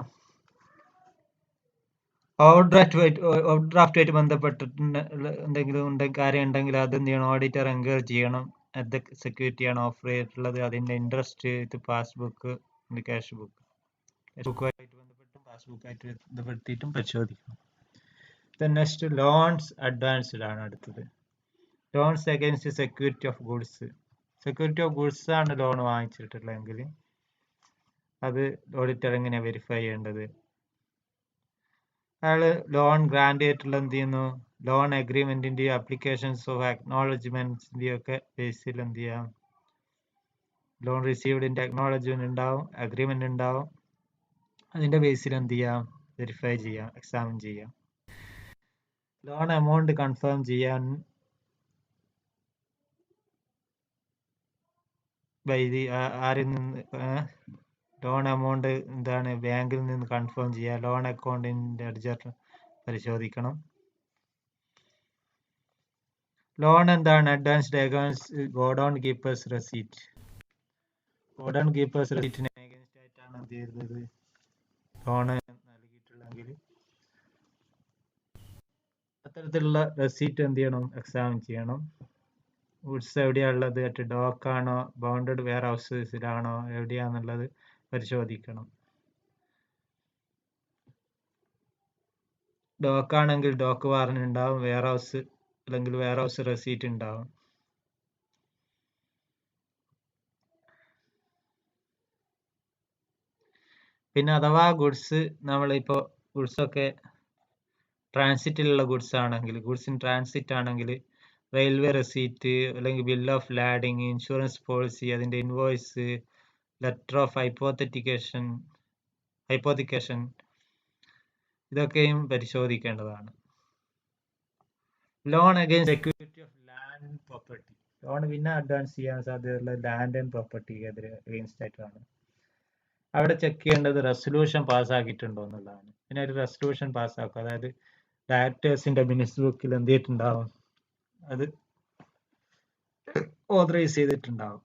ഓവർഡ്രാഫ്റ്റുമായിട്ട് ബന്ധപ്പെട്ടിട്ട് എന്തെങ്കിലും കാര്യം ഉണ്ടെങ്കിൽ അത് എന്ത് ചെയ്യണം, ഓഡിറ്റർ എൻക്വയറി ചെയ്യണം. എന്തൊക്കെ സെക്യൂരിറ്റിയാണ് ഓഫർ ചെയ്തിട്ടുള്ളത്, അതിന്റെ ഇൻട്രസ്റ്റ്, ഇത് പാസ്ബുക്ക്, ക്യാഷ് ബുക്കുമായിട്ട് ബന്ധപ്പെട്ടും പാസ്ബുക്കായിട്ട് ബന്ധപ്പെടുത്തിയിട്ടും പരിശോധിക്കണം. നെക്സ്റ്റ് ലോൺസ് അഡ്വാൻസ്ഡ് ആണ് അടുത്തത്. Loans against security of goods. Security of goods ആണ് ലോൺ വാങ്ങിച്ചിട്ടുള്ളതെങ്കിൽ അത് ഓഡിറ്റർ എങ്ങനെയാണ് വെരിഫൈ ചെയ്യേണ്ടത്. അയാള് ലോൺ ഗ്രാൻഡ് ചെയ്തിട്ടുള്ള എന്ത് ചെയ്യുന്നു, ലോൺ അഗ്രിമെന്റിന്റെയോ അപ്ലിക്കേഷൻസ് ഓഫ് അക്നോളജ്മെന്റ്സിന്റെയോ ഒക്കെ ബേസിൽ എന്ത് ചെയ്യാം, ലോൺ റിസീവ്ഡിന്റെ അക്നോളജ്മെന്റ് ഉണ്ടാവും, അഗ്രിമെന്റ് ഉണ്ടാവും. അതിന്റെ ബേസിൽ എന്ത് ചെയ്യാം, വെരിഫൈ ചെയ്യാം, എക്സാമിൻ ചെയ്യാം. ലോൺ എമൗണ്ട് കൺഫേം ചെയ്യാൻ ആരിൽ നിന്ന് ലോൺ എമൗണ്ട് എന്താണ് ബാങ്കിൽ നിന്ന് കൺഫേം ചെയ്യുക, ലോൺ അക്കൗണ്ടിന്റെ അഡ്ജർ പരിശോധിക്കണം. ലോൺ എന്താണ്? Advanced accounts godown keepers receipt. Godown keepers റെസീറ്റിന് അഗൈൻസ്റ്റ് ആയിട്ടാണ് എന്ത് ചെയ്യുന്നത്? ലോണ് നൽകിയിട്ടുള്ളെങ്കിൽ അത്തരത്തിലുള്ള റെസീറ്റ് എന്ത് ചെയ്യണം? എക്സാമിൻ ചെയ്യണം. ഗുഡ്സ് എവിടെയാണ് ഉള്ളത്? അറ്റ് ഡോക്കാണോ ബൗണ്ടഡ് വെയർ ഹൗസസിലാണോ എവിടെയാണെന്നുള്ളത് പരിശോധിക്കണം. ഡോക്കാണെങ്കിൽ ഡോക്ക് വാറന്റ് ഉണ്ടാവും, വെയർ ഹൗസ് അല്ലെങ്കിൽ വെയർ ഹൗസ് റെസീറ്റ് ഉണ്ടാവും. പിന്നെ അഥവാ ഗുഡ്സ് നമ്മളിപ്പോൾ ഗുഡ്സൊക്കെ ട്രാൻസിറ്റിലുള്ള ഗുഡ്സ് ആണെങ്കിൽ, ഗുഡ്സ് ഇൻ ട്രാൻസിറ്റ് ആണെങ്കിൽ റെയിൽവേ റെസീറ്റ് അല്ലെങ്കിൽ bill of lading, insurance policy, അതിൻ്റെ ഇൻവോയ്സ്, ലെറ്റർ ഓഫ് ഹൈപ്പോത്തിക്കേഷൻ ഇതൊക്കെയും പരിശോധിക്കേണ്ടതാണ്. Loan against security of land and property. Loan പിന്നെ അഡ്വാൻസ് ചെയ്യാൻ സാധ്യതയുള്ള ലാൻഡ് ആൻഡ് പ്രോപ്പർട്ടിക്ക് എതിരെ അഗൈൻസ്റ്റ് ആയിട്ടാണ്. അവിടെ ചെക്ക് ചെയ്യേണ്ടത് റെസൊല്യൂഷൻ പാസ്സാക്കിയിട്ടുണ്ടോ എന്നുള്ളതാണ്. പിന്നെ ഒരു റെസൊല്യൂഷൻ പാസ്സാക്കും, അതായത് ഡയറക്ടേഴ്സിന്റെ മിനിറ്റ്സ് ബുക്കിൽ എന്ത് ചെയ്തിട്ടുണ്ടാവും? അത് ഓതറൈസ് ചെയ്തിട്ടുണ്ടാവും.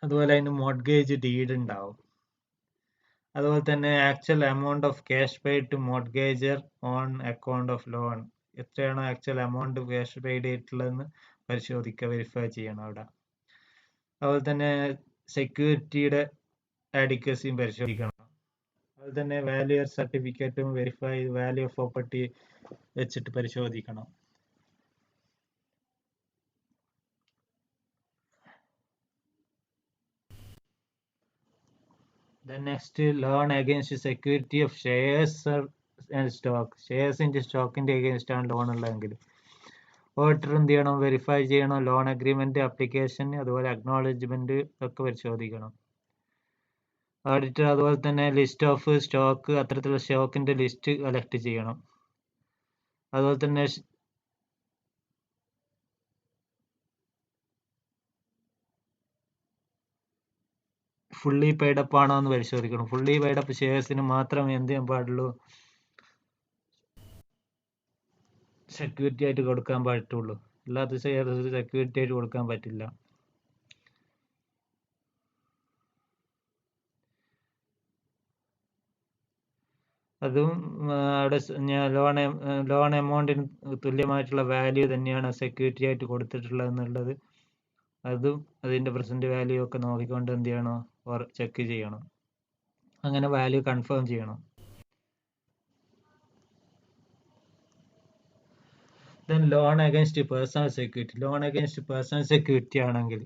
അതുപോലെ അതിന് മോർട്ട്ഗേജ് ഡീഡ് ഉണ്ടാവും. അതുപോലെ തന്നെ actual amount of cash paid to mortgager on account of loan. എത്രയാണോ ആക്ച്വൽ എമൗണ്ട് ക്യാഷ് പെയ്ഡ് ചെയ്തിട്ടുള്ളതെന്ന് പരിശോധിക്കുക, വെരിഫൈ ചെയ്യണം അവിടെ. അതുപോലെ തന്നെ സെക്യൂരിറ്റിയുടെ ആഡിക്വസിയും പരിശോധിക്കണം. അതുപോലെ തന്നെ വാല്യൂർ സർട്ടിഫിക്കറ്റും വെരിഫൈ വാല്യൂ ഓഫ് പ്രോപ്പർട്ടി വെച്ചിട്ട് പരിശോധിക്കണം. Then next, loan against security of shares and stock. ഷെയർസിന്റെ സ്റ്റോക്കിന്റെ അഗേൻസ്റ്റ് ആണ് ലോൺ ഉള്ളതെങ്കിൽ ഓഡിറ്റർ എന്ത് ചെയ്യണം? വെരിഫൈ ചെയ്യണം. ലോൺ അഗ്രിമെന്റ്, അപ്ലിക്കേഷൻ, അതുപോലെ അക്നോളജ്മെന്റ് ഒക്കെ പരിശോധിക്കണം. ഓഡിറ്റർ അതുപോലെ തന്നെ ലിസ്റ്റ് ഓഫ് സ്റ്റോക്ക്, അത്തരത്തിലുള്ള സ്റ്റോക്കിന്റെ ലിസ്റ്റ് കളക്ട് ചെയ്യണം. അതുപോലെ തന്നെ ഫുള്ളി പെയ്ഡപ്പ് ആണോ എന്ന് പരിശോധിക്കണം. ഫുള്ളി പെയ്ഡപ്പ് ഷെയർസിന് മാത്രമേ എന്ത് ചെയ്യാൻ പാടുള്ളൂ? സെക്യൂരിറ്റി ആയിട്ട് കൊടുക്കാൻ പറ്റുള്ളൂ. അല്ലാത്ത ഷെയർസ് സെക്യൂരിറ്റി ആയിട്ട് കൊടുക്കാൻ പറ്റില്ല. അതും അവിടെ ലോൺ എമൗണ്ടിന് തുല്യമായിട്ടുള്ള വാല്യൂ തന്നെയാണ് സെക്യൂരിറ്റി ആയിട്ട് കൊടുത്തിട്ടുള്ളത് എന്നുള്ളത്, അതും അതിൻ്റെ പ്രസന്റ് വാല്യൂ ഒക്കെ നോക്കിക്കൊണ്ട് എന്ത് ചെയ്യണം? ചെക്ക് ചെയ്യണം. അങ്ങനെ വാല്യൂ കൺഫേം ചെയ്യണം. Then loan against personal security. Loan against personal security ആണെങ്കിൽ,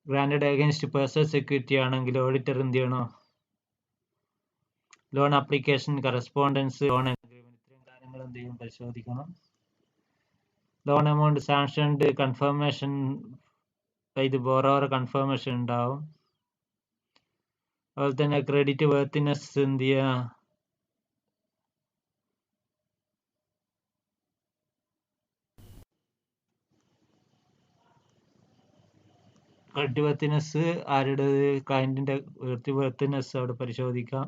ഗ്രാൻഡഡ് അഗൈൻസ്റ്റ് പേഴ്സണൽ സെക്യൂരിറ്റി ആണെങ്കിൽ ഓഡിറ്റർ എന്ത് ചെയ്യണം? Loan application, correspondence, loan agreement, ഇത്രയും കാര്യങ്ങൾ എന്ത് ചെയ്യും? പരിശോധിക്കണം. ലോൺ എമൗണ്ട് സാങ്ഷൻഡ്, കൺഫർമേഷൻ, ഇത് ബോറോവർ കൺഫർമേഷൻ ഉണ്ടാവും. അതുപോലെ തന്നെ ക്രെഡിറ്റ് വർത്തിനെസ് എന്ത് ചെയ്യുക? ക്രെഡിറ്റ് വർത്തിനെസ് ആരുടെ? ക്ലയന്റിന്റെ ക്രെഡിറ്റ് വർത്തിനെസ് അവിടെ പരിശോധിക്കാം.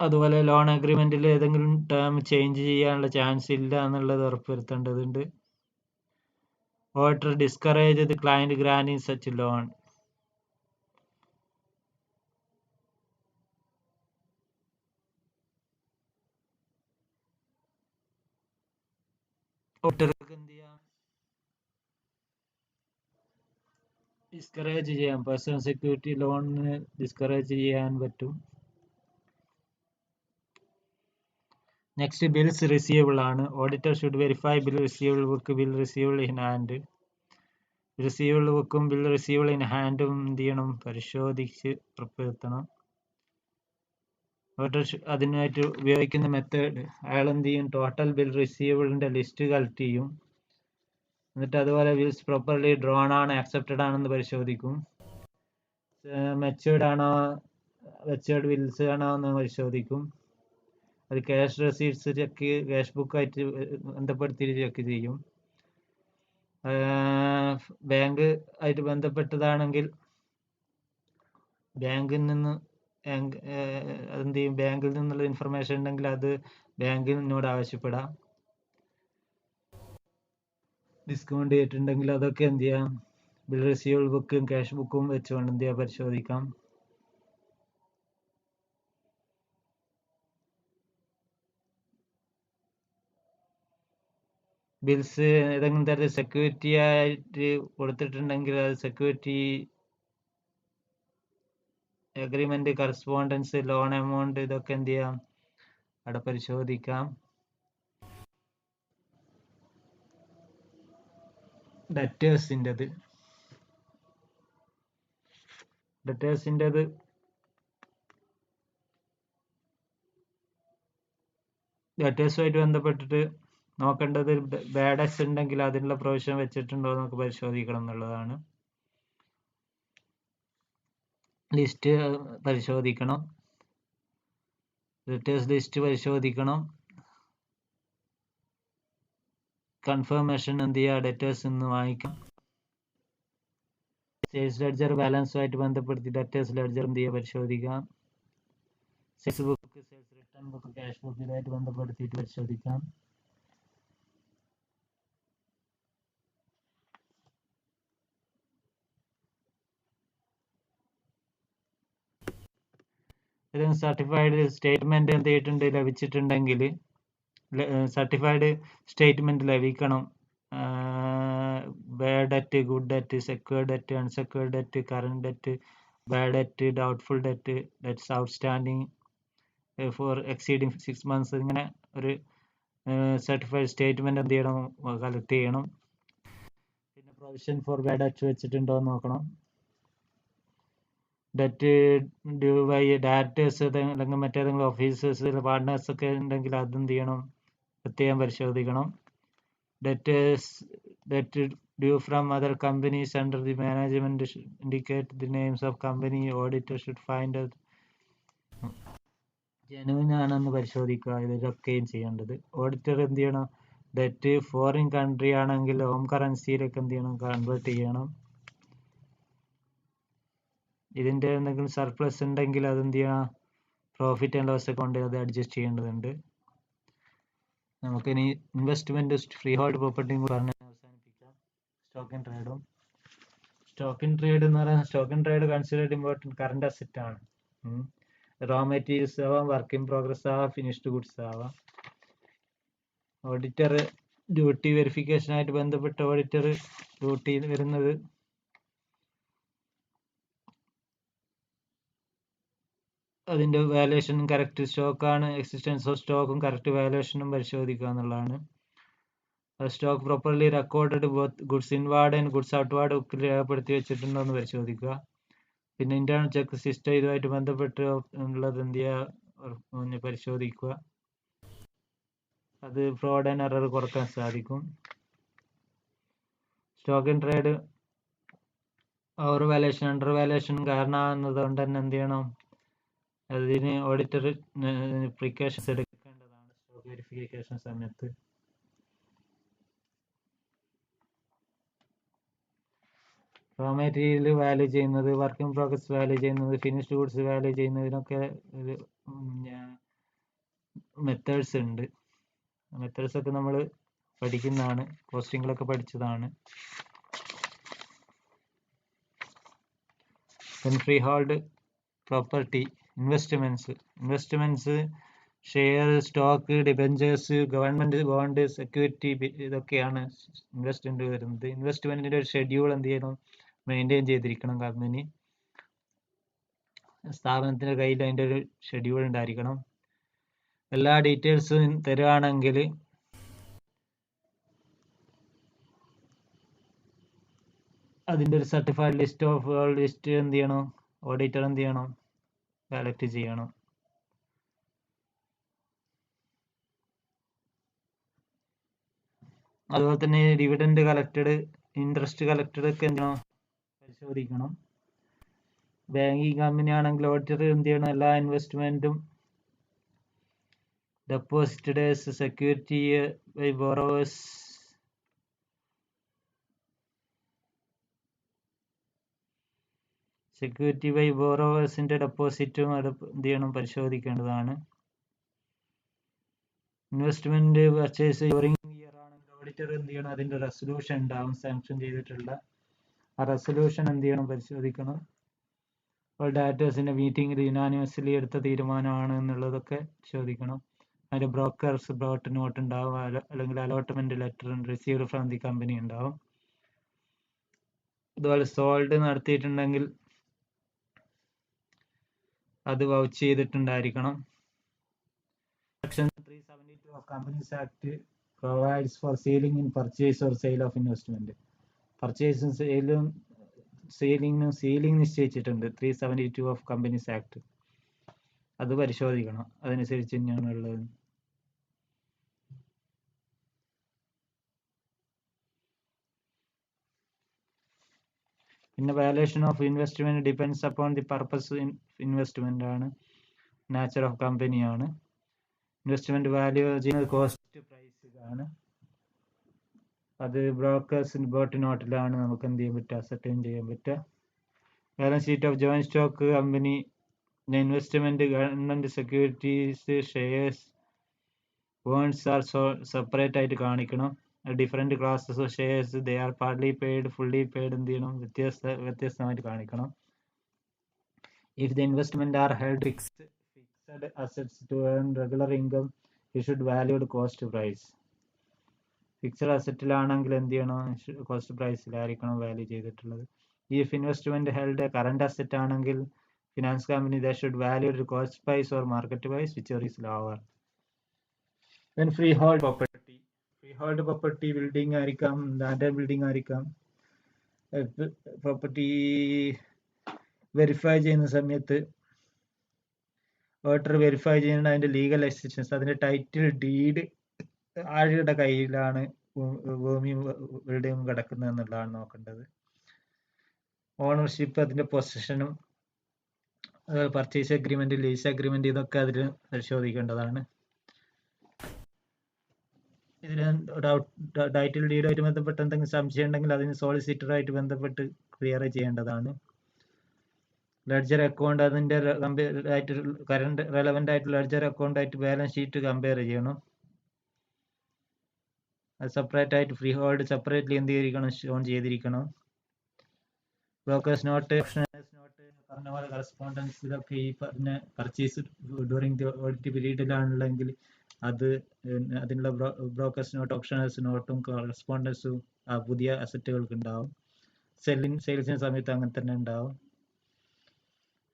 അതുപോലെ ലോൺ അഗ്രിമെന്റിൽ ഏതെങ്കിലും ടേം ചേഞ്ച് ചെയ്യാനുള്ള ചാൻസ് ഇല്ല എന്നുള്ളത് ഉറപ്പുവരുത്തേണ്ടതുണ്ട്. Auditor discourage the client granting such loan. ഓഡിറ്റർക്ക് എന്ത് ചെയ്യാം? ഡിസ്കറേജ് ചെയ്യാം. പേഴ്സണൽ സെക്യൂരിറ്റി ലോണിന് ഡിസ്കറേജ് ചെയ്യാൻ പറ്റും. നെക്സ്റ്റ്, ബിൽസ് റിസീവബിൾ ആണ്. Auditor should verify bill receivable book, bill receivable in hand. Receivable ബുക്കും ബിൽ റിസീവബിൾ ഇൻ ഹാൻഡും എന്ത് ചെയ്യണം? പരിശോധിച്ച് ഉറപ്പുവരുത്തണം. ഓഡിറ്റർ അതിനായിട്ട് ഉപയോഗിക്കുന്ന മെത്തേഡ്, അയാൾ എന്ത് ചെയ്യും? ടോട്ടൽ ബിൽ റിസീവബിളിന്റെ ലിസ്റ്റ് കളക്ട് ചെയ്യും. എന്നിട്ട് അതുപോലെ ബിൽസ് പ്രോപ്പർലി ഡ്രോൺ ആണ്, ആക്സെപ്റ്റഡ് ആണെന്ന് പരിശോധിക്കും. മെച്ചേർഡ് ആണോ, മെച്ചേർഡ് ബിൽസ് ആണോ എന്ന് പരിശോധിക്കും. അത് ക്യാഷ് റെസീറ്റ്സ് ചെക്ക്, ക്യാഷ് ബുക്കായിട്ട് ബന്ധപ്പെടുത്തി ചെക്ക് ചെയ്യും. ബാങ്ക് ആയിട്ട് ബന്ധപ്പെട്ടതാണെങ്കിൽ ബാങ്കിൽ നിന്ന് അതെന്ത് ചെയ്യും, ബാങ്കിൽ നിന്നുള്ള ഇൻഫർമേഷൻ ഉണ്ടെങ്കിൽ അത് ബാങ്കിനോട് ആവശ്യപ്പെടാം. ഡിസ്കൗണ്ട് ചെയ്തിട്ടുണ്ടെങ്കിൽ അതൊക്കെ എന്ത് ചെയ്യാം, ബിൽ റിസീവബിൾ ബുക്കും ക്യാഷ് ബുക്കും വെച്ചുകൊണ്ട് എന്ത് ചെയ്യാം, പരിശോധിക്കാം. ബിൽസ് ഏതെങ്കിലും തരത്തിൽ സെക്യൂരിറ്റി ആയിട്ട് കൊടുത്തിട്ടുണ്ടെങ്കിൽ അത് security agreement, correspondence, loan amount, ഇതൊക്കെ എന്ത് ചെയ്യാം, അവിടെ പരിശോധിക്കാം. ഡെറ്റേഴ്സിൻ്റെത് ഡെറ്റേഴ്സുമായിട്ട് ബന്ധപ്പെട്ടിട്ട് നോക്കേണ്ടത് ബാഡ് ഡെറ്റ്സ് ഉണ്ടെങ്കിൽ അതിനുള്ള പ്രൊവിഷൻ വെച്ചിട്ടുണ്ടോ എന്നൊക്കെ പരിശോധിക്കണം എന്നുള്ളതാണ്. ലിസ്റ്റ് പരിശോധിക്കണം, ഡെറ്റേഴ്സ് ലിസ്റ്റ് പരിശോധിക്കണം. കൺഫർമേഷൻ എന്ത് ചെയ്യുക, ഡെറ്റേഴ്സ് നിന്ന് വാങ്ങിക്കാം. സെയിൽസ് ലെഡ്ജർ ബാലൻസുമായിട്ട് ബന്ധപ്പെടുത്തി ഡെറ്റേഴ്സ് ലെഡ്ജർ എന്ത് ചെയ്യുക, പരിശോധിക്കാം. Sales book, sales return book, cash book ഇതായിട്ട് ബന്ധപ്പെടുത്തിയിട്ട് പരിശോധിക്കാം. ഏതെങ്കിലും സർട്ടിഫൈഡ് സ്റ്റേറ്റ്മെന്റ് എന്ത് ചെയ്തിട്ടുണ്ട്, ലഭിച്ചിട്ടുണ്ടെങ്കിൽ സർട്ടിഫൈഡ് സ്റ്റേറ്റ്മെന്റ് ലഭിക്കണം. Bad debt, good debt, secured debt, unsecured debt, current debt, bad debt, doubtful debt, debts outstanding for exceeding 6 months, ഇങ്ങനെ ഒരു സർട്ടിഫൈഡ് സ്റ്റേറ്റ്മെന്റ് എന്ത് ചെയ്യണം, കളക്ട് ചെയ്യണം. പിന്നെ പ്രൊവിഷൻ ഫോർ ബാഡ് ഡെറ്റ് വെച്ചിട്ടുണ്ടോ എന്ന് നോക്കണം. ഡെറ്റ് ഡ്യൂ ബൈ ഡയറക്ടേഴ്സ് അല്ലെങ്കിൽ മറ്റേതെങ്കിലും ഓഫീസേഴ്സ്, പാർട്ട്നേഴ്സ് ഒക്കെ ഉണ്ടെങ്കിൽ അതെന്ത് ചെയ്യണം, പ്രത്യേകം പരിശോധിക്കണം. Debt due from other companies under the management indicate the names of company. Auditor should find genuine ആണെന്ന് പരിശോധിക്കുക. ഇതൊക്കെയും ചെയ്യേണ്ടത്. ഓഡിറ്റർ എന്ത് ചെയ്യണം, ഡെറ്റ് ഫോറിൻ കൺട്രി ആണെങ്കിൽ ഹോം കറൻസിയിലേക്ക് എന്ത് ചെയ്യണം, കൺവേർട്ട് ചെയ്യണം. ഇതിൻ്റെ എന്തെങ്കിലും സർപ്ലസ് ഉണ്ടെങ്കിൽ അതെന്ത് ചെയ്യണം, പ്രോഫിറ്റ് ആൻഡ് ലോസ് അക്കൗണ്ട് അത് അഡ്ജസ്റ്റ് ചെയ്യേണ്ടതുണ്ട്. നമുക്കിനി ഇൻവെസ്റ്റ്മെന്റ്, ഫ്രീ ഹോൾഡ് പ്രോപ്പർട്ടിയും പറഞ്ഞ് അവസാനിപ്പിക്കാം. സ്റ്റോക്ക് ഇൻ ട്രേഡ് എന്ന് പറയുന്നത്, stock in trade considered important current asset ആണ്. റോ മെറ്റീരിയൽസ് ആവാം, വർക്ക് ഇൻ പ്രോഗ്രസ് ആവാം, ഫിനിഷ്ഡ് ഗുഡ്സ് ആവാം. ഓഡിറ്റർ ഡ്യൂട്ടി വെരിഫിക്കേഷനായിട്ട് ബന്ധപ്പെട്ട ഓഡിറ്റർ ഡ്യൂട്ടി വരുന്നത് അതിൻ്റെ വാല്യുവേഷൻ കറക്റ്റ് സ്റ്റോക്കാണ്, എക്സിസ്റ്റൻസ് ഓഫ് സ്റ്റോക്കും കറക്റ്റ് വാല്യുവേഷനും പരിശോധിക്കുക എന്നുള്ളതാണ്. Stock properly recorded both goods inward and goods outward ബുക്കിൽ രേഖപ്പെടുത്തി വെച്ചിട്ടുണ്ടോ എന്ന് പരിശോധിക്കുക. പിന്നെ ഇന്റേണൽ ചെക്ക് സിസ്റ്റം ഇതുമായിട്ട് ബന്ധപ്പെട്ട് ഉള്ളത് എന്ത് ചെയ്യുക, പരിശോധിക്കുക. അത് ഫ്രോഡ് ആൻഡ് എറർ കുറക്കാൻ സാധിക്കും. Stock in trade overvaluation, അണ്ടർ വാല്യുവേഷനും കാരണമാകുന്നത് കൊണ്ട് തന്നെ എന്ത് ചെയ്യണം, അതിന് ഓഡിറ്റർ പ്രിക്കോഷൻസ് എടുക്കേണ്ടതാണ് സ്റ്റോക്ക് വെരിഫിക്കേഷൻ സമയത്ത്. റോ മെറ്റീരിയൽ വാല്യൂ ചെയ്യുന്നത്, വർക്ക് ഇൻ പ്രോഗ്രസ് വാല്യൂ ചെയ്യുന്നത്, ഫിനിഷ്ഡ് ഗുഡ്സ് വാല്യൂ ചെയ്യുന്നതിനൊക്കെ ഒരു മെത്തേഡ്സ് ഉണ്ട്. മെത്തേഡ്സ് ഒക്കെ നമ്മൾ പഠിക്കുന്നതാണ്, കോസ്റ്റിങ്ങിലൊക്കെ പഠിച്ചതാണ്. Freehold property, investments share, stock, debentures, government bond, security, ഇതൊക്കെയാണ് ഇൻവെസ്റ്റ്മെന്റ് വരുന്നത്. ഇൻവെസ്റ്റ്മെന്റിന്റെ ഒരു ഷെഡ്യൂൾ എന്ത് ചെയ്യണം, മെയിൻറ്റെയിൻ ചെയ്തിരിക്കണം കമ്പനി. സ്ഥാപനത്തിന്റെ കയ്യിൽ അതിൻ്റെ ഒരു ഷെഡ്യൂൾ ഉണ്ടായിരിക്കണം. എല്ലാ ഡീറ്റെയിൽസും തരുവാണെങ്കിൽ അതിൻ്റെ ഒരു certified list of all list എന്ത് ചെയ്യണം, ഓഡിറ്റർ എന്ത് ചെയ്യണം, കളക്ട് ചെയ്യണം. അതുപോലെ തന്നെ ഡിവിഡൻഡ് കളക്റ്റഡ്, ഇൻട്രസ്റ്റ് കളക്റ്റഡ് ഒക്കെ എന്ത് ചെയ്യണം, പരിശോധിക്കണം. ബാങ്കിങ് കമ്പനി ആണെങ്കിൽ ഓഡിറ്റർ എന്ത് ചെയ്യണം, എല്ലാ ഇൻവെസ്റ്റ്മെന്റും deposited as security by borrowers security by ബോറോവേഴ്സിന്റെ ഡെപ്പോസിറ്റും എന്ത് ചെയ്യണം, പരിശോധിക്കേണ്ടതാണ്. ഇൻവെസ്റ്റ്മെന്റ് പർച്ചേസ് ഡ്യൂറിംഗ് ഇയർ ആണെങ്കിൽ ഓഡിറ്റർ എന്ത് ചെയ്യണം, അതിന്റെ റെസൊല്യൂഷൻ ഉണ്ടാവും, സാങ്ഷൻ ചെയ്തിട്ടുള്ള ആ റെസൊല്യൂഷൻ എന്ത് ചെയ്യണം, പരിശോധിക്കണം. അപ്പോൾ ഡയറക്ടേഴ്സിന്റെ മീറ്റിംഗിൽ യുനാനിമസ്ലി എടുത്ത തീരുമാനമാണ് എന്നുള്ളതൊക്കെ പരിശോധിക്കണം. അതിന്റെ ബ്രോക്കേഴ്സ് ബ്രോട്ട് നോട്ട് ഉണ്ടാവും, അല്ലെങ്കിൽ allotment letter received from the company ഉണ്ടാവും. അതുപോലെ സോൾഡ് നടത്തിയിട്ടുണ്ടെങ്കിൽ അത് വൗച്ച് ചെയ്തിട്ടുണ്ടായിരിക്കണം. Section 372 of companies act provides for ceiling in purchase or sale of investment. പർച്ചേസും സീലിംഗ് നിശ്ചയിച്ചിട്ടുണ്ട് 372 ഓഫ് കമ്പനീസ് ആക്ട്. അത് പരിശോധിക്കണം, അതനുസരിച്ച് തന്നെയാണ് ഉള്ളത്. പിന്നെ valuation of investment depends upon the purpose investment ആണ്, നാച്ചർ ഓഫ് കമ്പനി ആണ്. ഇൻവെസ്റ്റ്മെന്റ് വാല്യൂ ചെയ്യുന്നത് കോസ്റ്റ് പ്രൈസ് ആണ്. അത് ബ്രോക്കേഴ്സ് ബോട്ട് നോട്ടിലാണ് നമുക്ക് എന്ത് ചെയ്യാൻ പറ്റുക, അസർട്ടൈൻ ചെയ്യാൻ പറ്റുക. Balance sheet of joint stock company investment government securities shares bonds are separate ആയിട്ട് കാണിക്കണം. Different classes of shares they are partly paid fully paid എന്ത് ചെയ്യണം, വ്യത്യസ്തമായിട്ട് കാണിക്കണം. If the investment are held fixed assets to earn regular income you should valued cost price. Fixed അസറ്റിലാണെങ്കിൽ എന്ത് ചെയ്യണം, cost പ്രൈസിലായിരിക്കണം വാല്യൂ ചെയ്തിട്ടുള്ളത്. If investment held current asset ആണെങ്കിൽ finance company they should valued cost price or market price whichever is lower. Then freehold property. Freehold property building ആയിരിക്കാം, land building ആയിരിക്കാം. Property verify ചെയ്യുന്ന സമയത്ത് ഓഡിറ്റർ വെരിഫൈ ചെയ്യുന്ന അതിന്റെ legal existence, അതിന്റെ title deed ആരുടെ കയ്യിലാണ് ഭൂമിയും ബിൽഡിങ്ങും കിടക്കുന്നത് എന്നുള്ളതാണ് നോക്കേണ്ടത്. ഓണർഷിപ്പ്, അതിന്റെ പൊസിഷനും, പർച്ചേസ് അഗ്രിമെന്റ്, ലീസ് അഗ്രിമെന്റ്, ഇതൊക്കെ അതിൽ പരിശോധിക്കേണ്ടതാണ്. ഇതിന് ടൈറ്റിൽ ഡീഡുമായിട്ട് ബന്ധപ്പെട്ട് എന്തെങ്കിലും സംശയം ഉണ്ടെങ്കിൽ അതിന് സോളിസിറ്ററായിട്ട് ബന്ധപ്പെട്ട് ക്ലിയർ ചെയ്യേണ്ടതാണ്. ലെഡ്ജർ അക്കൗണ്ട്, അതിന്റെ ആയിട്ട് കറണ്ട് റെലവെന്റ് ആയിട്ട് ലെഡ്ജർ അക്കൗണ്ട് ആയിട്ട് ബാലൻസ് ഷീറ്റ് കമ്പയർ ചെയ്യണം. അത് സെപ്പറേറ്റ് ആയിട്ട് ഫ്രീ ഹോൾഡ് സെപ്പറേറ്റ്ലി എന്ത് ചെയ്തിരിക്കണം, ഷോൺ ചെയ്തിരിക്കണം. ബ്രോക്കേഴ്സ് നോട്ട്, ഓപ്ഷണേഴ്സ് നോട്ട്, പറഞ്ഞ പോലെ കറസ്പോണ്ടൻസ്, ഇതൊക്കെ ഈ പറഞ്ഞ പർച്ചേസ് ഡ്യൂറിംഗ് ദി ഓഡിറ്റ് പീരീഡിലാണുള്ളെങ്കിൽ അത് അതിനുള്ള ബ്രോക്കേഴ്സ് നോട്ട്, ഓപ്ഷണേഴ്സ് നോട്ടും കറസ്പോണ്ടൻസും പുതിയ അസറ്റുകൾക്ക് ഉണ്ടാവും. സെയിൽസിന് സമയത്ത് അങ്ങനെ തന്നെ ഉണ്ടാവും.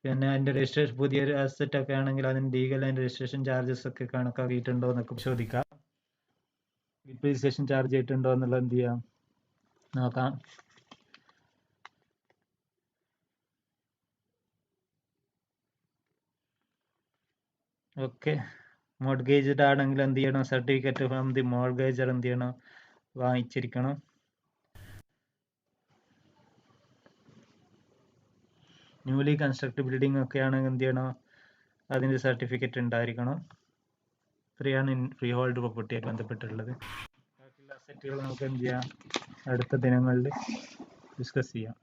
പിന്നെ അതിന്റെ രജിസ്ട്രേഷൻ, പുതിയൊരു അസറ്റ് ഒക്കെ ആണെങ്കിൽ അതിന് ലീഗൽ ആൻഡ് രജിസ്ട്രേഷൻ ചാർജസ് ഒക്കെ കണക്കാക്കിയിട്ടുണ്ടോ എന്നൊക്കെ പരിശോധിക്കാം. ഡിപ്രീസിയേഷൻ ചാർജ് ചെയ്തിട്ടുണ്ടോ എന്നുള്ളത് എന്ത് ചെയ്യാം, നോക്കാം. ഓക്കെ, മോർഗേജ്ഡ് ആണെങ്കിൽ എന്ത് ചെയ്യണം, സർട്ടിഫിക്കറ്റ് ഫ്രം ദി മോർഗേജർ എന്ത് ചെയ്യണം, വാങ്ങിച്ചിരിക്കണം. ന്യൂലി കൺസ്ട്രക്ട് ബിൽഡിംഗ് ഒക്കെ ആണെങ്കിൽ എന്ത് ചെയ്യണം, അതിൻ്റെ സർട്ടിഫിക്കറ്റ് ഉണ്ടായിരിക്കണം. ഇത്രയാണ് ഫ്രീ ഹോൾഡ് പ്രോപ്പർട്ടിയായിട്ട് ബന്ധപ്പെട്ടുള്ളത്. ബാക്കിയുള്ള അസറ്റുകൾ നമുക്ക് എന്ത് ചെയ്യാം, അടുത്ത ദിനങ്ങളിൽ ഡിസ്കസ് ചെയ്യാം.